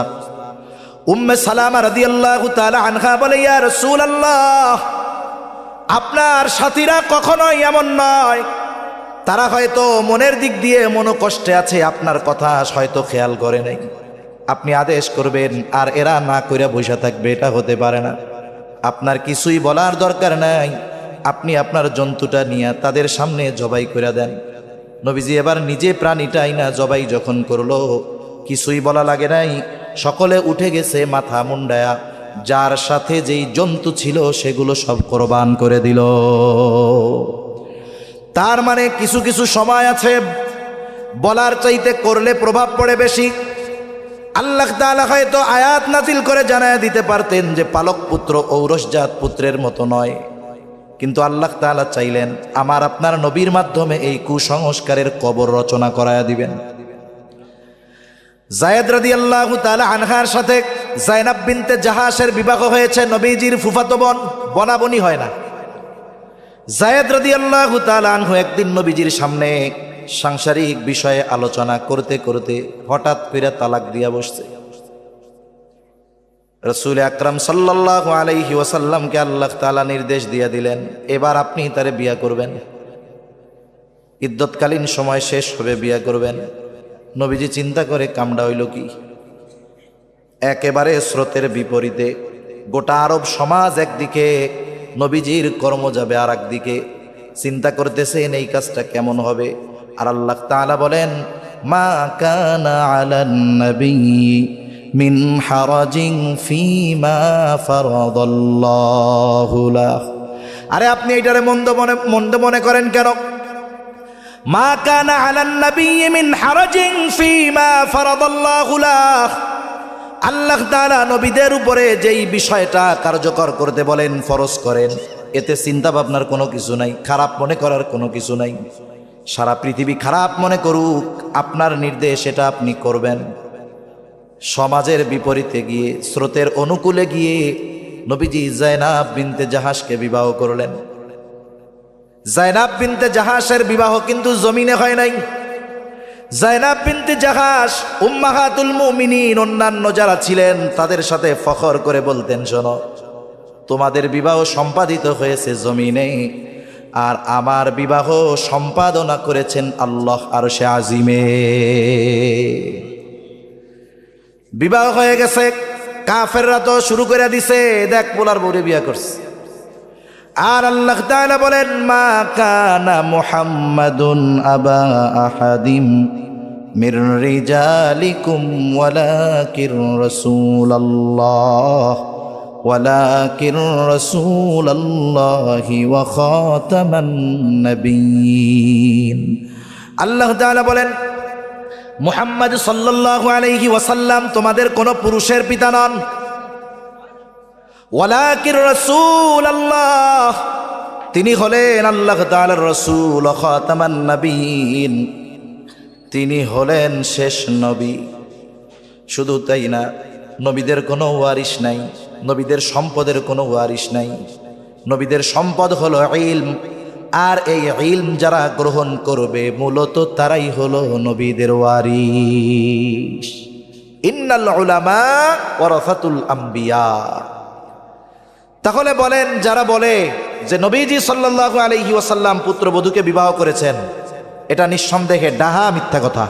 উম্মে সালামা রাদিয়াল্লাহু তাআলা আনহা বলে, ইয়া রাসূলুল্লাহ, আপনার সাথীরা কখনোই এমন নয়, তারা হয়তো মনের দিক দিয়ে মনোকষ্টে আছে, আপনার কথা হয়তো খেয়াল করে নাই। আপনি আদেশ করবেন আর এরা না কইরা বসে থাকবে, এটা হতে পারে না। আপনার কিছুই বলার দরকার নাই, আপনি আপনার জন্তুটা নিয়ে তাদের সামনে জবাই করে দেন। নবীজি এবার নিজে প্রাণীটা আইনা জবাই যখন করলো, কিছুই বলা লাগে নাই, সকলে উঠে গেছে মাথা মুন্ডায়া, যার সাথে যেই জন্তু ছিল সেগুলো সব কোরবান করে দিল। তার মানে কিছু কিছু সময় আছে বলার চাইতে করলে প্রভাব পড়ে বেশি। আল্লাহ তাআলা হয়তো আয়াত নাজিল করে জানায় দিতে পারতেন যে পালক পুত্র ঔরসজাত পুত্রের মতো নয়, কিন্তু আল্লাহ তাআলা চাইলেন আমার আপনার নবীর মাধ্যমে এই কুসংস্কারের কবর রচনা করায়া দিবেন। যায়েদ রাদিয়াল্লাহু তাআলা আনহার সাথে যায়নাব বিনতে জাহাশের বিবাহ হয়েছে, নবীজির ফুফাতো বোন, বনাবনি হয় না। যায়েদ রাদিয়াল্লাহু তাআলা আনহু একদিন নবীজির সামনে সাংসারিক বিষয়ে আলোচনা করতে করতে হঠাৎ করে তালাক দিয়া বসছে। রাসূল আকরাম সাল্লাল্লাহু আলাইহি ওয়াসাল্লামকে আল্লাহ তাআলা নির্দেশ দিয়ে দিলেন, এবার আপনি তারে বিয়া করবেন, ইদ্যতকালীন সময় শেষ হবে, বিয়া করবেন। নবীজি চিন্তা করে কামড়া হইল কি, একেবারে স্রোতের বিপরীতে। গোটা আরব সমাজ একদিকে, নবীজির কর্ম যাবে আর একদিকে। চিন্তা করতেছেন এই কাজটা কেমন হবে। আর আল্লাহ তাআলা বলেন, মা কানা আলান নবী মিন হারাজিন ফীমা ফারাদাল্লাহু লাহু। আরে আপনি এইটারে মন্দ মনে করেন কেন? মা কানা আলান নবী মিন হারাজিন ফীমা ফারাদাল্লাহু লাহু। আল্লাহ তাআলা নবীদের উপরে যেই বিষয়টা কার্যকর করতে বলেন, ফরজ করেন, এতে চিন্তা ভাবনার কোনো কিছু নাই, খারাপ মনে করার কোনো কিছু নাই। সারা পৃথিবী খারাপ মনে করুক, আপনার নির্দেশ এটা আপনি করবেন। সমাজের বিপরীতে গিয়ে, স্রোতের অনুকূলে গিয়ে নবীজি যায়নাব বিনতে জাহাশকে বিবাহ করলেন। যায়নাব বিনতে জাহাশের বিবাহ কিন্তু জমিনে হয় নাই। যায়নাব বিনতে জাহাশ উম্মাহাতুল মুমিনিন, অন্যান্য যারা ছিলেন তাদের সাথে ফখর করে বলতেন, শোনো, তোমাদের বিবাহ সম্পাদিত হয়েছে জমিনে, আর আমার বিবাহ সম্পাদনা করেছেন আল্লাহ আরশে আজিমে। বিবাহ হয়ে গেছে, কাফেররা তো শুরু করে দিছে, দেখ পোলার বউরে বিয়া করছে। আর আল্লাহ তাআলা বলেন, মা কানা মুহাম্মাদুন আবা আহাদিম মির রিজালিকুম ওয়ালাকির রাসূলুল্লাহি ওয়া খাতামান নবিয়্যিন। আল্লাহ তাআলা বলেন, মুহাম্মদ সাল্লাল্লাহু আলাইহি ওয়াসাল্লাম তোমাদের কোন পুরুষের পিতা নন, ওয়ালাকির রাসূলুল্লাহ, তিনি হলেন আল্লাহ তাআলার রাসূল, খাতামান নবিয়্যিন, তিনি হলেন শেষ নবী। শুধু তাই না, নবীদের কোনো ওয়ারিশ নাই, নবীদের সম্পদের কোনো ওয়ারিশ নাই। নবীদের সম্পদ হলো ইলম, আর এই ইলম যারা গ্রহণ করবে মূলত তারাই হলো নবীদের ওয়ারিশ। ইন্নাল উলামা ওয়ারাসাতুল আম্বিয়া। তাহলে বলেন, যারা বলে যে নবীজি সাল্লাল্লাহু আলাইহি ওয়াসাল্লাম পুত্রবধূকে বিবাহ করেছেন, এটা নিঃসন্দেহে ডাহা, মিথ্যা কথা।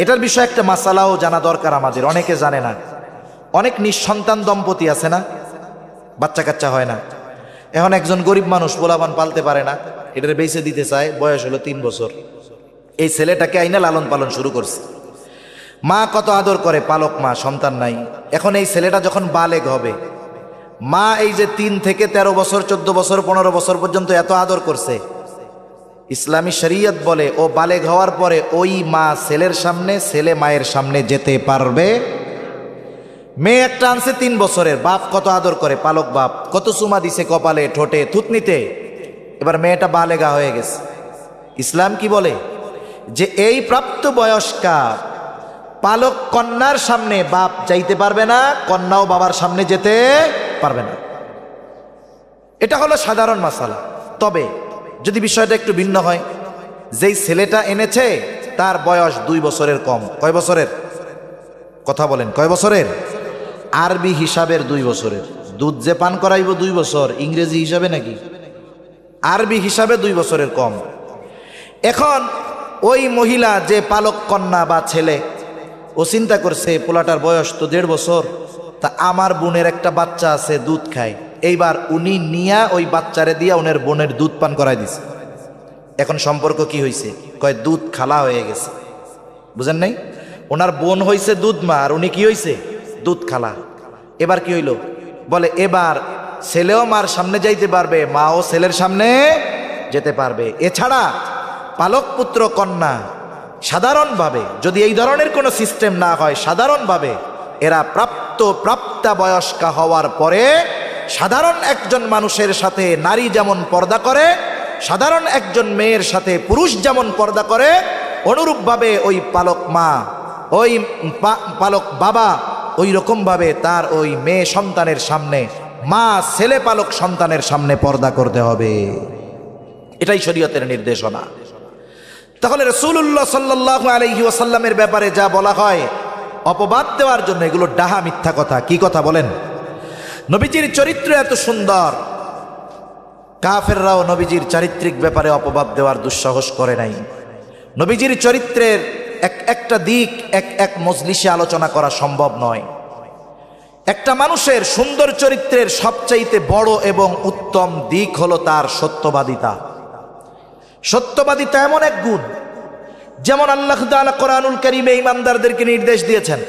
এটার বিষয়ে একটা মাসালাও জানা দরকার আমাদের, অনেকে জানে না। অনেক নিঃসন্তান দম্পতি আছে না, বাচ্চা কাচ্চা হয় না। এখন একজন গরিব মানুষ পোলাপান পালতে পারে না, এটার বেঁচে দিতে চায়, বয়স হলো 3 বছর। এই ছেলেটাকে আইনা লালন পালন শুরু করছে। মা কত আদর করে, পালক মা, সন্তান নাই। এখন এই ছেলেটা যখন বালেগ হবে, মা এই যে 3 থেকে 13 বছর, 14 বছর, 15 বছর পর্যন্ত এত আদর করছে, ইসলামী শরীয়ত বলে ও বালেগ হওয়ার পরে ওই মা ছেলের সামনে, ছেলে মায়ের সামনে যেতে পারবে। মেয়ে একটা আনছে 3 বছরের, বাপ কত আদর করে, পালক বাপ কত চুমা দিছে কপালে, ঠোঁটে, থুতনিতে। এবার মেয়েটা বালেগা হয়ে গেছে। ইসলাম কি বলে যে এই প্রাপ্ত বয়স্কা পালক কন্যার সামনে বাপ যাইতে পারবে না, কন্যাও বাবার সামনে যেতে পারবে না। এটা হলো সাধারণ মাসালা। তবে যদি বিষয়টা একটু ভিন্ন হয়, যেই ছেলেটা এনেছে তার বয়স 2 বছরের কম। কয় বছরের কথা বলেন? কয় বছরের? আরবি হিসাবের 2 বছরের। দুধ যে পান করাইব 2 বছর, ইংরেজি হিসাবে নাকি? আরবি হিসাবে 2 বছরের কম। এখন ওই মহিলা যে পালক কন্যা বা ছেলে, ও চিন্তা করছে পোলাটার বয়স তো 1.5 বছর, তা আমার বোনের একটা বাচ্চা আছে দুধ খায়, এইবার উনি নিয়া ওই বাচ্চারে দিয়া ওনের বোনের দুধ পান করাই দিছে। এখন সম্পর্ক কি হয়েছে? কয় দুধ খালা হয়ে গেছে। বুঝেন নাই? ওনার বোন হয়েছে দুধ মা, আর উনি কি হয়েছে? দুধ খালা। এবার কি হইল? বলে এবার ছেলেও মার সামনে যাইতে পারবে, মাও ছেলের সামনে যেতে পারবে। এছাড়া পালক পুত্র কন্যা সাধারণভাবে যদি এই ধরনের কোনো সিস্টেম না হয়, সাধারণভাবে এরা প্রাপ্তাবয়স্কা হওয়ার পরে সাধারণ একজন মানুষের সাথে নারী যেমন পর্দা করে, সাধারণ একজন মেয়ের সাথে পুরুষ যেমন পর্দা করে, অনুরূপভাবে ওই পালক মা, ওই পালক বাবা ওই রকমভাবে তার ওই মেয়ে সন্তানের সামনে, মা ছেলে পালক সন্তানের সামনে পর্দা করতে হবে। এটাই শরীয়তের নির্দেশনা। তাহলে রাসূলুল্লাহ সাল্লাল্লাহু আলাইহি ওয়াসাল্লামের ব্যাপারে যা বলা হয় অপবাদ দেওয়ার জন্য, এগুলো ডাহা মিথ্যা কথা। কি কথা বলেন? নবীজির চরিত্র এত সুন্দর, কাফেররাও নবীজির চারিত্রিক ব্যাপারে অপবাদ দেওয়ার দুঃসাহস করে নাই। নবীজির চরিত্রের একটা দিক এক মজলিসে আলোচনা করা সম্ভব নয়। একটা মানুষের সুন্দর চরিত্রের সবচাইতে বড় এবং উত্তম দিক হলো তার সত্যবাদিতা। সত্যবাদিতা এমন এক গুণ, যেমন আল্লাহ তাআলা কোরআনুল কারীমে ঈমানদারদেরকে নির্দেশ দিয়েছেন,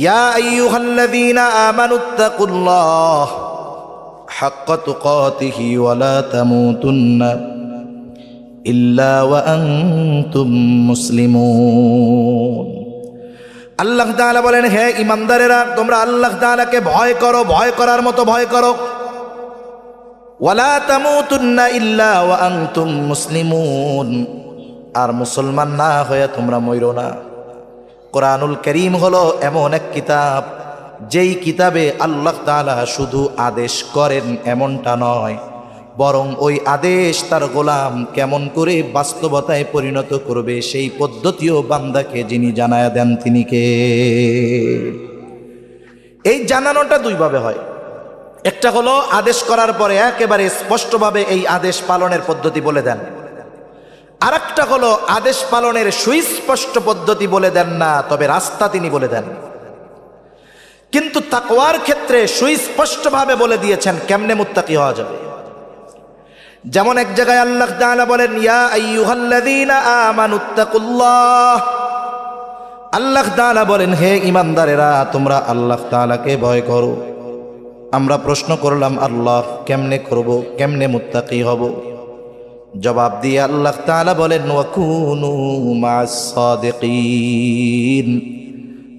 ইয়া আইয়ুহাল্লাযীনা আমানুত্তাকুল্লাহ হাক্কা তুকাতিহি ওয়া লা তামুতুন্না ইল্লা ওয়া আনতুম মুসলিমুন। আল্লাহ তাআলা বলেন, হে ঈমানদারেরা, তোমরা আল্লাহ তাআলাকে ভয় করো, ভয় করার মতো ভয় করো। ওয়ালা তামুতুন্না ইল্লা ওয়া আনতুম মুসলিমুন, আর মুসলমান না হয়ে তোমরা মইরো না। কোরআনুল কারীম হলো এমন এক কিতাব, যেই কিতাবে আল্লাহ তাআলা শুধু আদেশ করেন এমনটা নয়, বরং ওই আদেশ তার গোলাম কেমন করে বাস্তবতায় পরিণত করবে সেই পদ্ধতিও বান্দাকে যিনি জানায়া দেন তিনি কে। এই জানানোটা 2 ভাবে হয়। একটা হলো আদেশ করার পরে একেবারে স্পষ্টভাবে এই আদেশ পালনের পদ্ধতি বলে দেন। আরেকটা হলো আদেশ পালনের সুস্পষ্ট পদ্ধতি বলে দেন না, তবে রাস্তা তিনি বলে দেন। কিন্তু তাকওয়ার ক্ষেত্রে সুস্পষ্টভাবে বলে দিয়েছেন কেমনে মুত্তাকি হওয়া যাবে। যেমন এক জায়গায় আল্লাহ তাআলা বলেন, ইয়া আইয়ুহাল্লাযীনা আমানুত্তাকুল্লাহ। আল্লাহ তাআলা বলেন, হে ঈমানদারেরা, তোমরা আল্লাহ তাআলাকে ভয় করো। আমরা প্রশ্ন করলাম, আল্লাহ কেমনে করব, কেমনে মুত্তাকি হব? জবাব দিয়ে আল্লাহ তাআলা বলেন, ওয়াকুনু মা'আস সাদিকিন।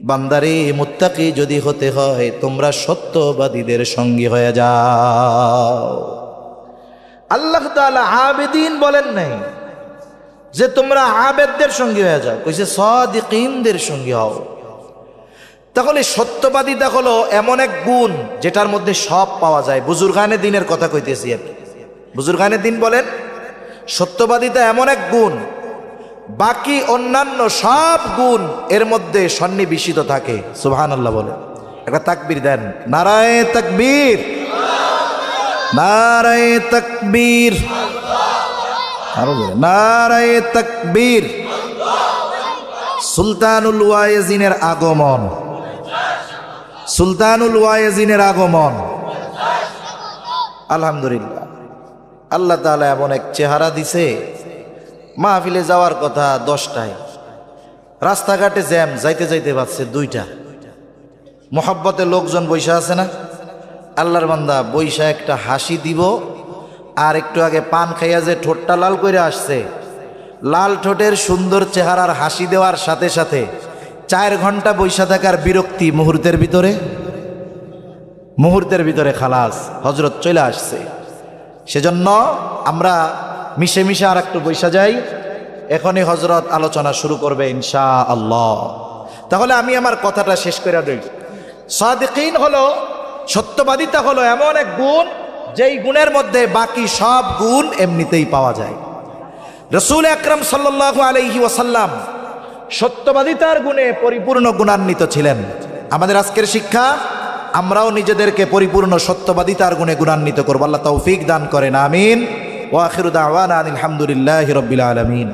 বান্দারে, মুত্তাকি যদি হতে হয় তোমরা সত্যবাদীদের সঙ্গী হয়ে যাও। আল্লাহ তাআলা আবেদিন বলেন নাই যে তোমরা আবেদদের সঙ্গী হয়ে যাও, কইছে সাদিকিনদের সঙ্গী হও। তাহলে সত্যবাদিতা হলো এমন এক গুণ যেটার মধ্যে সব পাওয়া যায়। বুজুর্গানে দিনের কথা কইতেছি আর কি। বুজুর্গানে দিন বলেন, সত্যবাদিতা এমন এক গুণ, বাকি অন্যান্য সব গুণ এর মধ্যে সন্নিবেশিত থাকে। সুবহানাল্লাহ বলে একটা তাকবীর দেন, নারায়ে তাকবীর, নারায়ে তাকবীর, আরো বলেন নারায়ে তাকবীর। সুলতানুল ওয়াইজিনের আগমন, সুলতানুল ওয়াইজিনের আগমন। আলহামদুলিল্লাহ, আল্লাহ তাআলা এমন এক চেহারা দিছে, মাহফিলে যাওয়ার কথা 10টায়, রাস্তাঘাটে জ্যাম, যাইতে যাইতে পাচ্ছে 2টা। মোহাব্বতে লোকজন বৈশা আছে না, আল্লাহর বান্দা বৈশা একটা হাসি দিব, আর একটু আগে পান খাইয়া যে ঠোঁটটা লাল করে আসছে, লাল ঠোঁটের সুন্দর চেহারার হাসি দেওয়ার সাথে সাথে 4 ঘন্টা বৈশা থাকার বিরক্তি মুহূর্তের ভিতরে খালাস, হজরত চলে আসছে। সেজন্য আমরা মিশে মিশে আর একটু বৈশা যাই। এখনই হজরত আলোচনা শুরু করবে ইনশাআল্লাহ। তাহলে আমি আমার কথাটা শেষ করে দিই। সাদিকিন হলো, সত্যবাদিতা হলো এমন এক গুণ যেই গুণের মধ্যে বাকি সব গুণ এমনিতেই পাওয়া যায়। রাসূল আকরাম সাল্লাল্লাহু আলাইহি ওয়াসাল্লাম সত্যবাদিতার গুণে পরিপূর্ণ গুণান্বিত ছিলেন। আমাদের আজকের শিক্ষা, আমরাও নিজেদেরকে পরিপূর্ণ সত্যবাদিতার গুণে গুণান্বিত করব। আল্লাহ তৌফিক দান করেন, আমিন। ওয়া আখিরু দাওয়ানা আলহামদুলিল্লাহি রাব্বিল আলামিন।